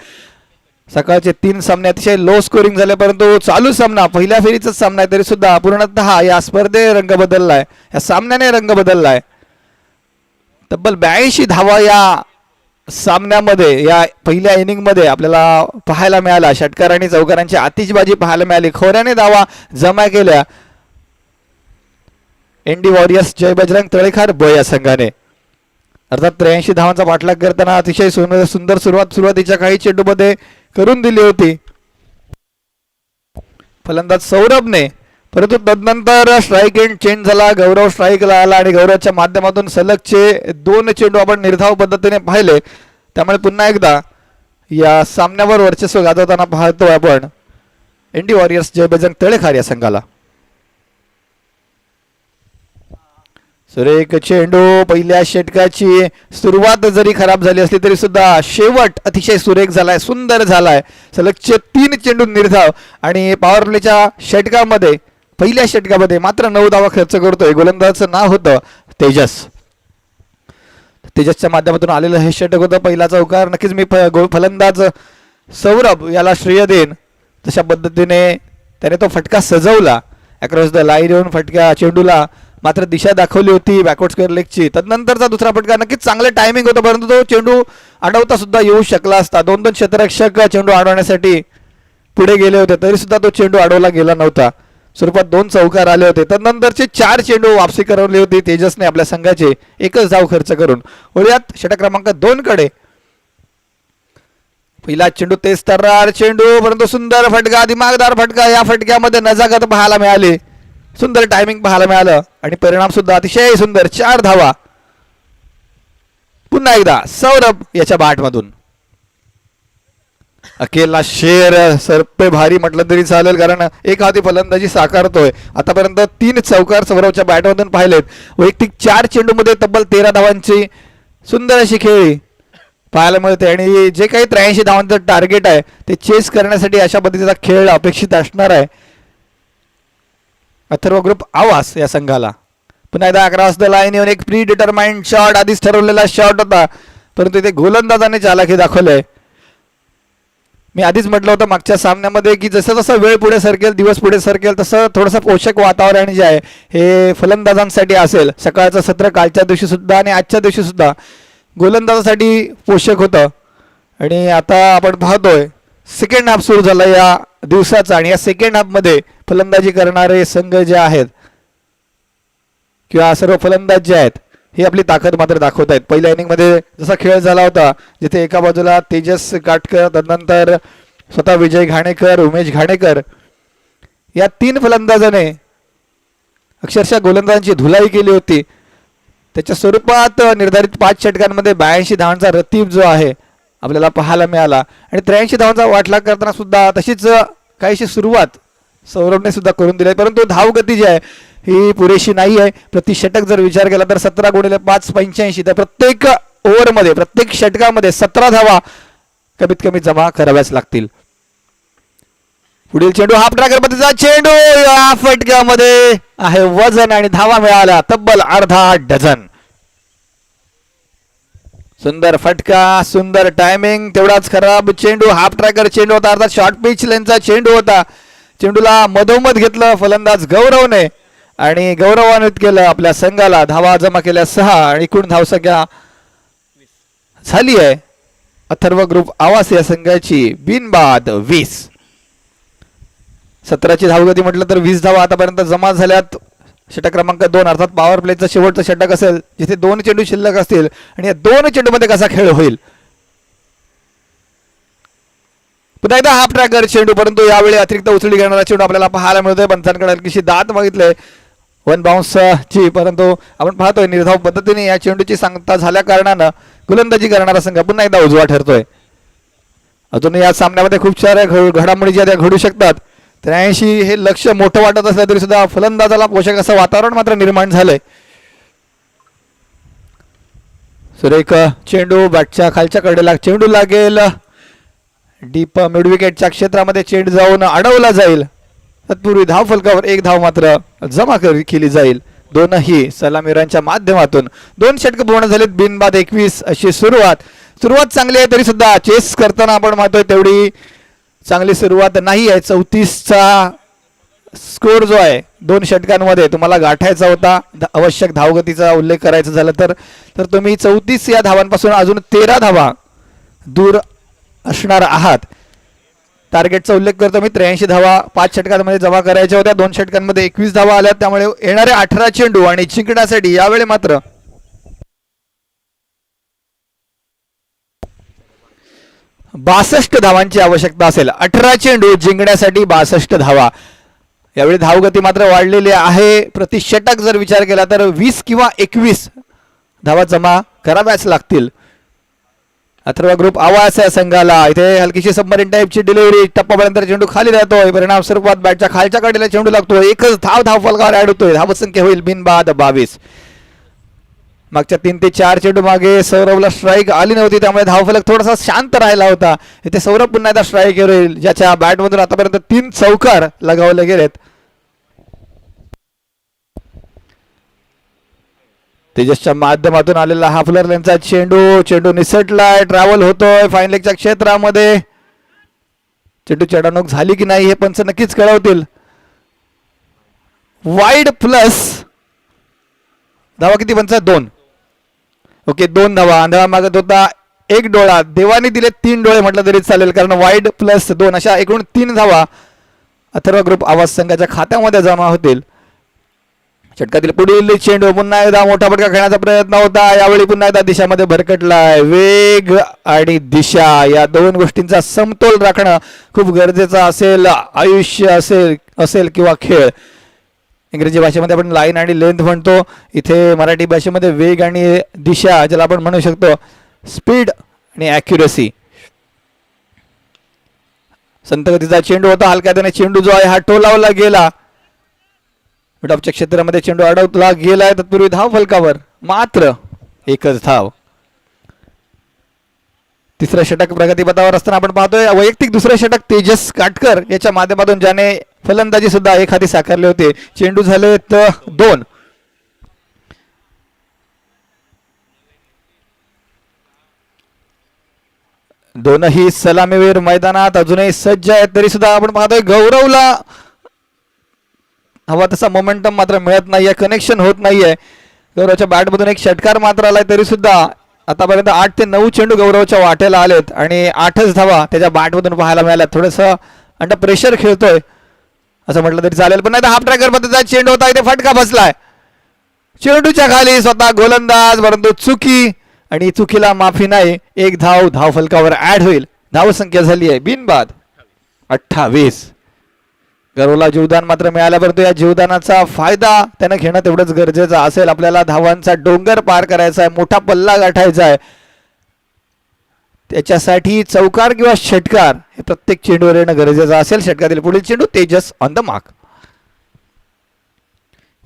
सकाळचे 3 सामने अतिशय लो स्कोरिंग झाले, परंतु चालू सामना पहिल्या फेरीचाच सामना आहे तरी सुद्धा पूर्णतः या स्पर्धेने रंग बदललाय, या सामन्याने रंग बदललाय. तब्बल 82 धावा या सामन्यामध्ये, या पहिल्या इनिंगमध्ये आपल्याला पाहायला मिळाला. षटकार आणि चौकारांची आतिषबाजी पाहायला मिळाली. खोऱ्याने धावा जमा केल्या एनडी वॉरियर्स जय बजरंग तळेखार ब या संघाने. अर्थात 83 धावांचा पाठलाग करताना अतिशय सुंदर सुरुवातीच्या काही चेंडूमध्ये करून दिली होती फलंदाज सौरभने, परंतु तदनंतर स्ट्राईक एंड चेंज झाला. गौरव स्ट्राईकला आला आणि गौरवच्या माध्यमातून सलगचे 2 चेंडू आपण निर्धाव पद्धतीने पाहिले. त्यामुळे पुन्हा एकदा या सामन्यावर वर्चस्व गाजवताना पाहतोय आपण एनडी वॉरियर्स जय बजरंग तळेखार या संघाला. सुरेख चेंडू, पहिल्या षटकाची सुरुवात जरी खराब झाली असली तरी सुद्धा शेवट अतिशय सुरेख झालाय, सुंदर झालाय. सलगचे 3 चेंडू निर्धाव आणि पॉवर प्लेच्या षटकामध्ये पहिल्या षटकामध्ये मात्र 9 धावा खर्च करतोय. गोलंदाजाचं नाव होतं तेजस. तेजसच्या माध्यमातून आलेलं हे षटक होतं. पहिला चौकार नक्कीच मी फलंदाज सौरभ याला श्रेय देईन. तशा पद्धतीने त्याने तो फटका सजवला. अक्रॉस द लाईन येऊन फटक्या चेंडूला मात्र दिशा दाखवली होती बॅकवर्ड स्क्वेअर लेगची. तदनंतरचा दुसरा फटका नक्कीच चांगलं टायमिंग होतं, परंतु तो चेंडू अडवता सुद्धा येऊ शकला असता. 2 क्षेत्ररक्षक चेंडू अडवण्यासाठी पुढे गेले होते तरी सुद्धा तो चेंडू अडवला गेला नव्हता. स्वरूपात 2 चौकार आले होते. तदनंतरचे 4 चेंडू वापसी करवली होती तेजसने आपल्या संघाचे 1च धाव खर्च करून. वळूयात षटक क्रमांक 2 कडे. पहिला चेंडू तेज तर्रार चेंडू, परंतु सुंदर फटका, दिमागदार फटका. या फटक्यामध्ये नजाकत पाहायला मिळाली, सुंदर टायमिंग पाहायला मिळालं आणि परिणाम सुद्धा अतिशय सुंदर. 4 धावा पुन्हा एकदा सौरभ याच्या बॅटमधून. अकेला शेर सरपे भारी म्हटलं तरी चालेल, कारण एक हाती फलंदाजी साकारतोय. आतापर्यंत 3 चौकार सौरभच्या बॅटमधून पाहिलेत. वैयक्तिक 4 चेंडूमध्ये तब्बल 13 धावांची सुंदर अशी खेळी पाहायला मिळते आणि जे काही 83 धावांचं टार्गेट आहे ते चेस करण्यासाठी अशा पद्धतीचा खेळ अपेक्षित असणार आहे अथर्व ग्रुप आवास या संघाला. पुन्हा एकदा अक्रॉस द लाईन येऊन एक प्री डिटरमाइंड शॉट, आधीच ठरवलेला शॉट होता, परंतु इथे गोलंदाजाने चालाखी दाखवलंय. मी आधीच म्हटलं होतं मागच्या सामन्यामध्ये की जसं जसं वेळ पुढे सरकेल, दिवस पुढे सरकेल, तसं थोडंसं पोषक वातावरण जे आहे हे फलंदाजांसाठी असेल. सकाळचं सत्र कालच्या दिवशी सुद्धा आणि आजच्या दिवशी सुद्धा गोलंदाजासाठी पोषक होतं आणि आता आपण पाहतोय सेकंड हाफ सुरू झाला या दिवसाचा आणि या सेकंड हाफमध्ये फलंदाजी करणारे संघ जे आहेत किंवा सर्व फलंदाज जे आहेत ही आपली ताकद मात्र दाखवत आहेत. पहिल्या इनिंगमध्ये जसा खेळ झाला होता जिथे एका बाजूला तेजस काटकर, तदनंतर स्वतः विजय घाणेकर, उमेश घाणेकर या 3 फलंदाजाने अक्षरशः गोलंदाजांची धुलाई केली होती. त्याच्या स्वरूपात निर्धारित 5 षटकांमध्ये 82 धावांचा रतीब जो आहे आपल्याला पाहायला मिळाला आणि 83 धावांचा वाटला करताना सुद्धा तशीच काहीशी सुरुवात सौरभने सुद्धा करून दिली, परंतु धावगती जी आहे ही पुरेशी नाही आहे. प्रति षटक जर विचार केला तर 17 × 5 85, तर प्रत्येक ओव्हरमध्ये प्रत्येक षटकामध्ये 17 धावा कमीत कमी जमा कराव्याच लागतील. पुढील चेंडू हाफ ट्रॅकर पद्धतीचा चेंडू, या फटक्यामध्ये आहे वजन आणि धावा मिळाल्या तब्बल अर्धा डझन. सुंदर फटका, सुंदर टायमिंग, तेवढाच खराब चेंडू. हाफ ट्रॅकर चेंडू होता, अर्थात शॉर्ट पिच लेनचा चेंडू होता. चेंडूला मधोमध घेतलं फलंदाज गौरवने आणि गौरवान्वित केलं आपल्या संघाला. धावा जमा केल्या 6 आणि एकूण धावसंख्या झाली आहे अथर्व ग्रुप आवास या संघाची बिनबाद 20. 17ची धावगती म्हटलं तर 20 धावा आतापर्यंत जमा झाल्यात. षटक क्रमांक 2 अर्थात पॉवर प्लेचं शेवटचं षटक असेल जिथे 2 चेंडू शिल्लक असतील आणि या 2 चेंडूमध्ये कसा खेळ होईल. पुन्हा एकदा हाफ ट्रॅकर चेंडू, परंतु यावेळी अतिरिक्त उचली घेणारा चेंडू आपल्याला पाहायला मिळतोय. पंचांकडे हलकीशी दात मागितले. वन बाउन्स ची, परंतु आपण पाहतोय निर्धाव पद्धतीने या चेंडूची सांगता झाल्या कारणानं गोलंदाजी करणारा संघ पुन्हा एकदा उजवा ठरतोय. अजून या सामन्यामध्ये खूप साऱ्या घडामोडी ज्या त्या घडू शकतात. 83 हे लक्ष मोठं वाटत असलं तरी सुद्धा फलंदाजाला पोषक असं वातावरण मात्र निर्माण झालंय. सुरेख चेंडू बॅटच्या खालच्या कडेला चेंडू लागेल, डीप मिड विकेटच्या क्षेत्रामध्ये चेंडू जाऊन अडवला जाईल. तत्पूर्वी धाव फलकावर एक धाव मात्र जमा केली जाईल. दोनही सलामीरांच्या माध्यमातून 2 षटक पूर्ण झालेत. बिनबाद 21 अशी सुरुवात चांगली आहे, तरी सुद्धा चेस करताना आपण मानतोय तेवढी चांगली सुरुवात नाही आहे. 34चा स्कोर जो आहे 2 षटकांमध्ये तुम्हाला गाठायचा होता. आवश्यक धावगतीचा उल्लेख करायचा झाला तर तुम्ही 34 या धावांपासून अजून 13 धावा दूर असणार आहात. टार्गेटचा उल्लेख करतो मी. 83 धावा 5 षटकांमध्ये जमा करायच्या होत्या. 2 षटकांमध्ये 21 धावा आल्या. त्यामुळे येणारे 18 चेंडू आणि जिंकण्यासाठी यावेळी मात्र 62 धावांची आवश्यकता असेल. 18 चेंडू जिंकण्यासाठी 62 धावा. यावेळी धावगती मात्र वाढलेली आहे. प्रति षटक जर विचार केला तर 20 किंवा 21 धावा जमा कराव्याच लागतील. अथर्व ग्रुप आवाज आहे संघाला. इथे हलकीशी सबमरीन टाईपची डिलिव्हरी, टप्पापर्यंत चेंडू खाली राहतोय. परिणाम स्वरूपात बॅटच्या खालच्या कडेला चेंडू लागतो. एकच धाव फलकावर ऍड होतोय. धावसंख्या होईल बिनबाद 22. मागच्या 3 ते 4 चेंडू मागे सौरभला स्ट्राईक आली नव्हती, त्यामुळे धावफलक थोडासा शांत राहिला होता. इथे सौरभ पुन्हा एकदा स्ट्राईक येईल, ज्याच्या बॅटमधून आतापर्यंत 3 चौकार लगावले गेलेत. तेजसच्या माध्यमातून आलेला हाफ लेनचा चेंडू निसटलाय, ट्रॅव्हल होतोय फाईन लेगच्या क्षेत्रामध्ये. चेंडू चढाणूक झाली की नाही हे पंच नक्कीच कळवतील. वाईड प्लस धावा किती पंच? 2. ओके, 2 धावा. आंधळा मागत होता 1 डोळा, देवानी दिले 3 डोळे म्हटलं तरी चालेल, कारण वाईड प्लस 2 अशा एकूण 3 धावा अथर्व ग्रुप आवाज संघाच्या खात्यामध्ये जमा होतील. षटकातील पुढील चेंडू पुन्हा एकदा मोठा फटका खेळण्याचा प्रयत्न होता. यावेळी पुन्हा एकदा दिशामध्ये भरकटलाय. वेग आणि दिशा या 2 गोष्टींचा समतोल राखणं खूप गरजेचं असेल. आयुष्य असेल किंवा खेळ. इंग्रजी भाषेमध्ये आपण लाईन आणि लेंथ म्हणतो, इथे मराठी भाषेमध्ये वेग आणि दिशा, ज्याला आपण म्हणू शकतो स्पीड आणि ॲक्युरसी. संतगतीचा चेंडू होता. हलक्याने चेंडू जो आहे हा टोलावला गेला. मिडऑफच्या क्षेत्रामध्ये चेंडू अडवला गेलाय. तत्पूर्वी धाव फलकावर मात्र एकच धाव. तिसरं षटक प्रगतीपथावर असताना आपण पाहतोय वैयक्तिक दुसरं षटक तेजस काटकर याच्या माध्यमातून, ज्याने फलंदाजी सुद्धा एक हाती साकारले होते. चेंडू झाले 2. दोनही सलामीवीर मैदानात अजूनही सज्ज आहेत, तरी सुद्धा आपण पाहतोय गौरवला हवा तसा मोमेंटम मात्र मिळत नाहीये, कनेक्शन होत नाहीये. गौरवच्या बॅटमधून एक षटकार मात्र आलाय, तरी सुद्धा आतापर्यंत 8 ते 9 चेंडू गौरवच्या वाटेला आलेत आणि 8च धावा त्याच्या बॅटमधून पाहायला मिळाल्या. थोडंसं अंडर प्रेशर खेळतोय असं म्हटलं तरी चालेल. पण आता हाफ ट्रॅकर पद्धतीचा चेंडू होता, इथे फटका बसलाय. चेंडूच्या खाली स्वतः गोलंदाज, परंतु चुकी, आणि चुकीला माफी नाही. एक धाव फलकावर ऍड होईल. धावसंख्या झाली आहे बिनबाद 28. गौरवला जीवदान मात्र मिळालं, परंतु या जीवदानाचा फायदा त्यानं घेणं तेवढंच गरजेचं असेल. आपल्याला धावांचा डोंगर पार करायचा आहे, मोठा पल्ला गाठायचा आहे. त्याच्यासाठी चौकार किंवा षटकार हे प्रत्येक चेंडूवर येणं गरजेचं असेल. षटकातील पुढील चेंडू तेजस ऑन द मार्क.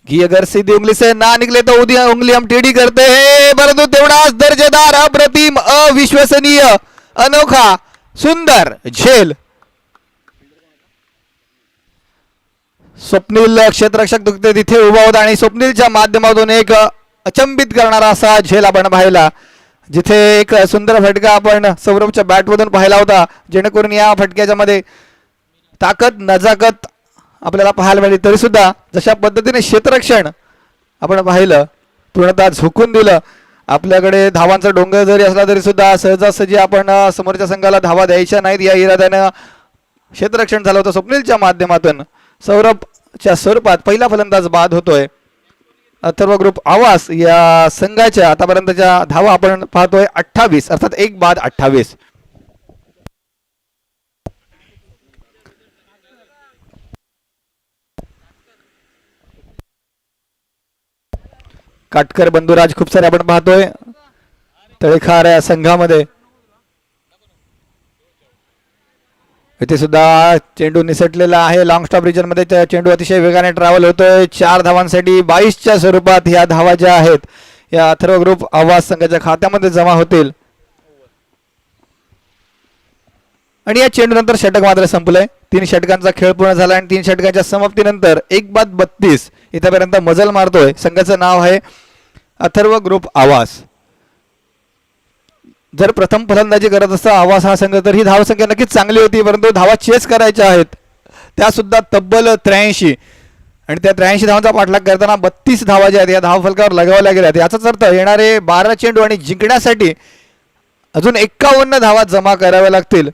घी अगर सीधी उंगली से ना निकले तो उदी उंगली हम टेढ़ी करते हैं, परंतु तेवढाच दर्जेदार, अप्रतिम, अविश्वसनीय, अनोखा, सुंदर झेल. स्वप्नील क्षेत्ररक्षक तिथे उभा होता आणि स्वप्नीलच्या माध्यमातून एक अचंबित करणारा असा झेल आपण पाहिला, जिथे एक सुंदर फटका आपण सौरभच्या बॅटमधून पाहिला होता, जेणेकरून या फटक्याच्या मध्ये ताकद, नजाकत आपल्याला पाहायला मिळाली. तरी सुद्धा जशा पद्धतीने क्षेत्ररक्षण आपण पाहिलं, पूर्णतः झुकून दिलं. आपल्याकडे धावांचा डोंगर जरी असला तरी सुद्धा सहजासहजी आपण समोरच्या संघाला धावा द्यायच्या नाहीत या इराद्यानं क्षेत्ररक्षण झालं होतं स्वप्नीलच्या माध्यमातून. सौरभच्या स्वरूपात पहिला फलंदाज बाद होतोय. अथर्व ग्रुप आवास या संघाच्या आतापर्यंतच्या धावा आपण पाहतोय 28, अर्थात एक बाद 28. काटकर बंधुराज खूप सारे आपण पाहतोय तळेखार या संघामध्ये. इथे सुद्धा चेंडू निसटलेला आहे. लॉंग स्टॉप रिजन मध्ये चेंडू अतिशय वेगाने ट्रॅव्हल होतोय. 4 धावांसाठी 22च्या स्वरूपात ह्या धावा ज्या आहेत या अथर्व ग्रुप आवाज संघाच्या खात्यामध्ये जमा होतील. आणि या चेंडू नंतर षटक मात्र संपलंय. 3 षटकांचा खेळ पूर्ण झाला आणि 3 षटकांच्या समाप्तीनंतर 1-32 इथपर्यंत मजल मारतोय. संघाचं नाव आहे अथर्व ग्रुप आवाज. जर प्रथम फलंदाजी करत असता आवाज हा संघ तर ही धावसंख्या नक्कीच चांगली होती, परंतु धावा चेस करायच्या आहेत त्या सुद्धा तब्बल 83 आणि त्या 83 धावांचा पाठलाग करताना 32 धावा ज्या आहेत या धाव फलकावर लगावल्या गेल्यात. याचाच अर्थ येणारे 12 चेंडू आणि जिंकण्यासाठी अजून 51 धावा जमा कराव्या लागतील.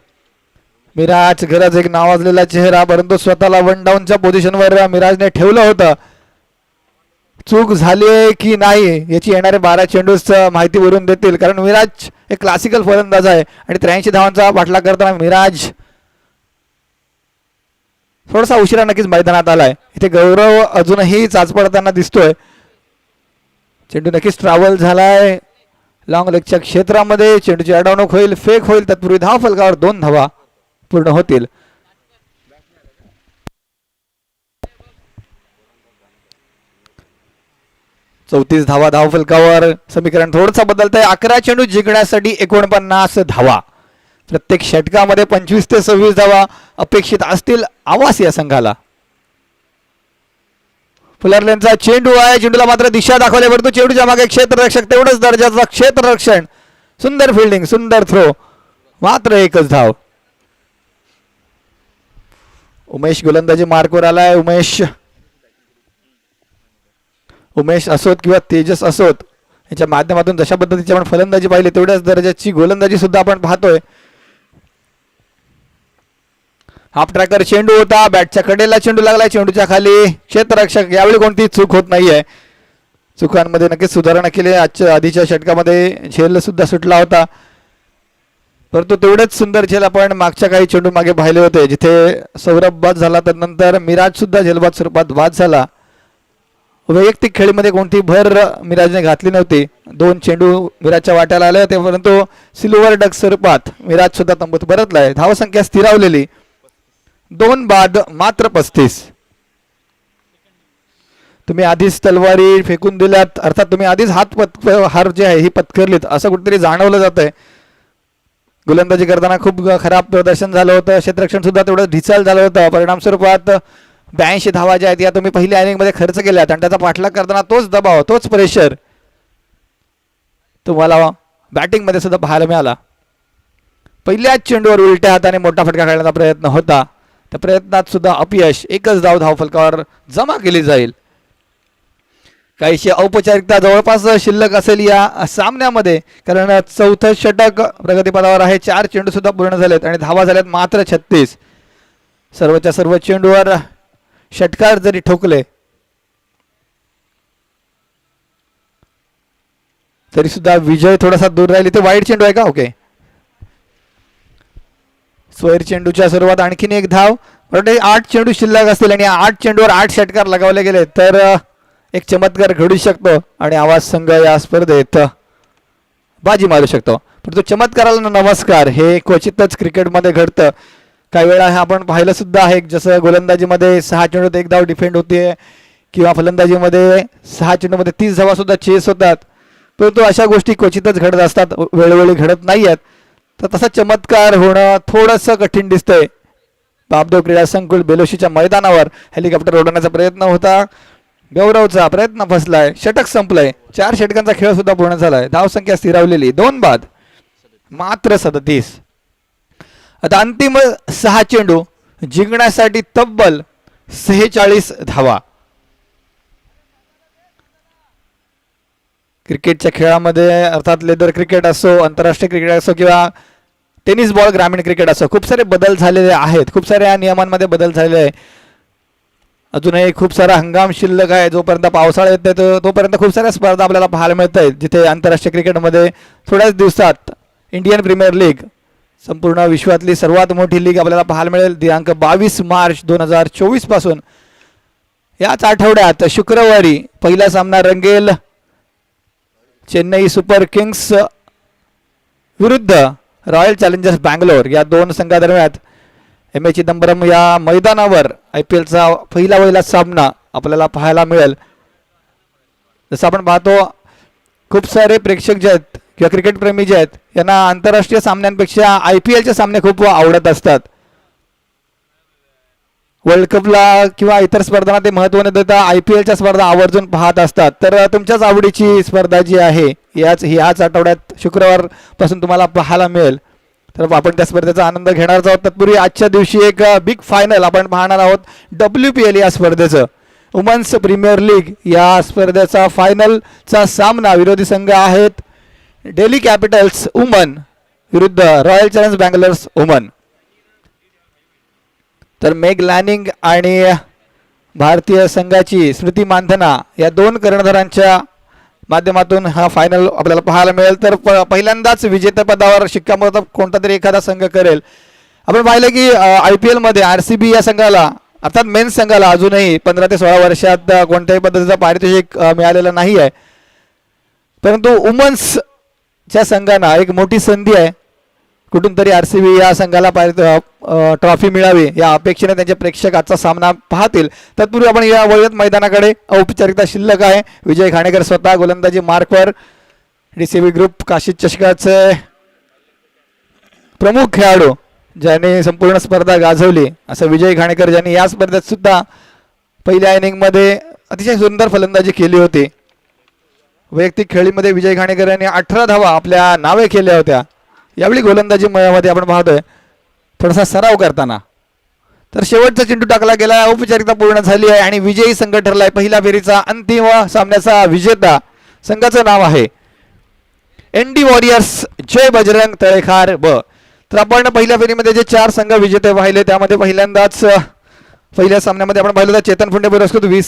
मिराज गरज एक नावाजलेला चेहरा, परंतु स्वतःला 1 डाऊनच्या पोझिशनवर मिराजने ठेवलं होतं. चूक झाली की नाही याची येणारे 12 चेंडूच माहिती वरून देतील, कारण मिराज एक क्लासिकल फलंदाज आहे आणि 83 धावांचा पाठलाग करताना मिराज थोडासा उशिरा नक्कीच मैदानात आलाय. इथे गौरव अजूनही चाचपडताना दिसतोय. चेंडू नक्कीच ट्रॅव्हल झालाय लॉंग लेगच्या क्षेत्रामध्ये. चेंडूची अडवणूक होईल, फेक होईल, तत्पूर्वी धाव फलकावर 2 धावा पूर्ण होतील. चौतीस धावा धाव फलकावर. समीकरण थोडंसं बदलत आहे. 11 चेंडू जिंकण्यासाठी 49 धावा. प्रत्येक षटकामध्ये 25 ते 26 धावा अपेक्षित असतील आवास या संघाला. फुलरलेनचा चेंडू आहे. चेंडूला मात्र दिशा दाखवली, परंतु चेंडूच्या मागे क्षेत्ररक्षक तेवढंच दर्जाचा क्षेत्ररक्षण. सुंदर फिल्डिंग, सुंदर थ्रो, मात्र एकच धाव. उमेश गोलंदाजी मार्कवर आलाय. उमेश असोत किंवा तेजस असोत याच्या माध्यमातून जशा पद्धतीची आपण फलंदाजी पाहिली तेवढ्याच दर्जाची गोलंदाजी सुद्धा आपण पाहतोय. हाफ ट्रॅकर चेंडू होता, बॅटच्या कडेला चेंडू लागलाय, चेंडूच्या खाली क्षेत्ररक्षक. यावेळी कोणती चूक होत नाहीये. चुकांमध्ये नक्कीच सुधारणा केली. आजच्या आधीच्या षटकामध्ये झेल सुद्धा सुटला होता, परंतु तेवढेच सुंदर झेल आपण मागच्या काही चेंडू मागे पाहिले होते, जिथे सौरभ बाद झाला तर नंतर मिराज सुद्धा झेलबाद स्वरूपात बाद झाला. वैयक्तिक खेळीमध्ये कोणती भर मिराजने घातली नव्हती. 2 चेंडू मिराजच्या वाट्याला आले होते, परंतु सिल्वर डक स्वरूपात मिराज सुद्धा तंबूत परतलाय. धावसंख्या स्थिरावलेली. 2 बाद मात्र 35. तुम्ही आधीच तलवारी फेकून दिल्यात, अर्थात तुम्ही आधीच हार जे आहे ही पत्करलीत असं कुठेतरी जाणवलं जात आहे. गोलंदाजी करताना खूप खराब प्रदर्शन झालं होतं. क्षेत्ररक्षण सुद्धा तेवढं ढिसाळ झालं होतं. परिणाम स्वरूपात 82 धावा ज्या आहेत या तुम्ही पहिल्या इनिंगमध्ये खर्च केल्यात आणि त्याचा पाठलाग करताना तोच दबाव, तोच प्रेशर तुम्हाला बॅटिंगमध्ये सुद्धा पाहायला मिळाला. पहिल्याच चेंडूवर उलट्या हाताने मोठा फटका खेळण्याचा प्रयत्न होता. त्या प्रयत्नात सुद्धा अपयश. एकच धाव धावफलकावर जमा केली जाईल. काहीशी औपचारिकता जवळपास शिल्लक असेल या सामन्यामध्ये, कारण चौथं षटक प्रगतीपदावर आहे. 4 चेंडू सुद्धा पूर्ण झालेत आणि धावा झाल्यात मात्र 36. सर्वच्या सर्व चेंडूवर षटकार जरी ठोकले तरी सुद्धा विजय थोडासा दूर राहील. इथे वाईट चेंडू आहे का? ओके, स्वैर चेंडूच्या सुरुवात आणखीन एक धाव. 8 चेंडू शिल्लक असतील आणि 8 चेंडूवर 8 षटकार लगावले गेले तर एक चमत्कार घडू शकतो आणि आवाज संघ या स्पर्धेत बाजी मारू शकतो. परंतु चमत्काराला नमस्कार हे क्वचितच क्रिकेटमध्ये घडतं. काही वेळा हे आपण पाहिलं सुद्धा आहे, जसं गोलंदाजीमध्ये 6 चेंडूत 1 धाव डिफेंड होते किंवा फलंदाजीमध्ये 6 चेंडूमध्ये 30 धावा सुद्धा चेस होतात. परंतु अशा गोष्टी क्वचितच घडत असतात, वेळोवेळी घडत नाही आहेत. तर तसा चमत्कार होणं थोडंसं कठीण दिसतंय. बापदेव क्रीडा संकुल बेलोशीच्या मैदानावर हेलिकॉप्टर उडवण्याचा प्रयत्न होता. गौरवचा प्रयत्न फसलाय. षटक संपलंय. 4 षटकांचा खेळ सुद्धा पूर्ण झालाय. धावसंख्या स्थिरावलेली. 2 बाद मात्र 37. आता अंतिम 6 चेंडू जिंकण्यासाठी तब्बल 46 धावा. क्रिकेटच्या खेळामध्ये अर्थात लेदर क्रिकेट असो, आंतरराष्ट्रीय क्रिकेट असो किंवा टेनिस बॉल ग्रामीण क्रिकेट असो, खूप सारे बदल झालेले आहेत. खूप साऱ्या नियमांमध्ये बदल झालेले आहे. अजूनही खूप सारा हंगाम शिल्लक आहे. जोपर्यंत पावसाळा येत नाही तोपर्यंत खूप साऱ्या स्पर्धा आपल्याला पाहायला मिळत आहेत, जिथे आंतरराष्ट्रीय क्रिकेटमध्ये थोड्याच दिवसात इंडियन प्रीमियर लीग, संपूर्ण विश्वातली सर्वात मोठी लीग आपल्याला पाहायला मिळेल. दिनांक 22 मार्च 2024 पासून याच आठवड्यात शुक्रवारी पहिला सामना रंगेल चेन्नई सुपर किंग्स विरुद्ध रॉयल चॅलेंजर्स बँगलोर या दोन संघादरम्यान एम ए चिदंबरम या मैदानावर IPLचा पहिला सामना आपल्याला पाहायला मिळेल. जसं आपण पाहतो खूप सारे प्रेक्षक जे आहेत किंवा क्रिकेट प्रेमी जे आहेत यांना आंतरराष्ट्रीय सामन्यांपेक्षा IPLचे सामने खूप आवडत असतात. वर्ल्ड कपला किंवा इतर स्पर्धांना ते महत्त्व न देता IPLच्या स्पर्धा आवर्जून पाहत असतात. तर तुमच्याच आवडीची स्पर्धा जी आहे ह्याच आठवड्यात शुक्रवारपासून तुम्हाला पाहायला मिळेल. तर आपण त्या स्पर्धेचा आनंद घेणार आहोत. तत्पूर्वी आजच्या दिवशी एक बिग फायनल आपण पाहणार आहोत. WPL या स्पर्धेचं वुमन्स प्रीमियर लीग या स्पर्धेचा फायनलचा सामना विरोधी संघ आहेत दिल्ली कॅपिटल्स वुमन विरुद्ध रॉयल चॅलेंजर्स बँगलोर वुमन. तर मेग लॅनिंग आणि भारतीय संघाची स्मृती मानधना या दोन कर्णधारांच्या माध्यमातून हा फायनल आपल्याला पाहायला मिळेल. तर पहिल्यांदाच विजेतेपदावर शिक्कामोर्तब कोणता तरी एखादा संघ करेल. आपण पाहिलं की IPL मध्ये RCB या संघाला अर्थात मेन्स संघाला अजूनही 15 ते 16 वर्षात कोणत्याही पद्धतीचा पारितोषिक मिळालेला नाही आहे. परंतु वुमन्सच्या संघांना एक मोठी संधी आहे. कुठून तरी RCB या संघाला ट्रॉफी मिळावी या अपेक्षेने त्यांचे प्रेक्षक आजचा सामना पाहतील. तत्पूर्वी आपण या वळत मैदानाकडे औपचारिकता शिल्लक आहे. विजय घाणेकर स्वतः गोलंदाजी मार्कवर DCB ग्रुप काशीद चषकाचे प्रमुख खेळाडू ज्यांनी संपूर्ण स्पर्धा गाजवली असं विजय घाणेकर ज्यांनी या स्पर्धेत सुद्धा पहिल्या इनिंगमध्ये अतिशय सुंदर फलंदाजी केली होती. वैयक्तिक खेळीमध्ये विजय घाणेकर यांनी 18 धावा आपल्या नावे केल्या होत्या. यावेळी गोलंदाजी मध्ये आपण पाहतोय थोडासा सराव करताना. तर शेवटचा चेंडू टाकला गेला. औपचारिकता पूर्ण झाली आहे आणि विजयी संघ ठरलाय. पहिल्या फेरीचा अंतिम सामन्याचा विजेता संघाचं नाव आहे ND वॉरियर्स जय बजरंग तळेखार ब. तर आपण पहिल्या फेरीमध्ये जे 4 संघ विजेते पाहिले त्यामध्ये पहिल्यांदाच पहिल्या सामन्यामध्ये आपण पाहिलं तर चेतन फुंडे पुरस्कृत 20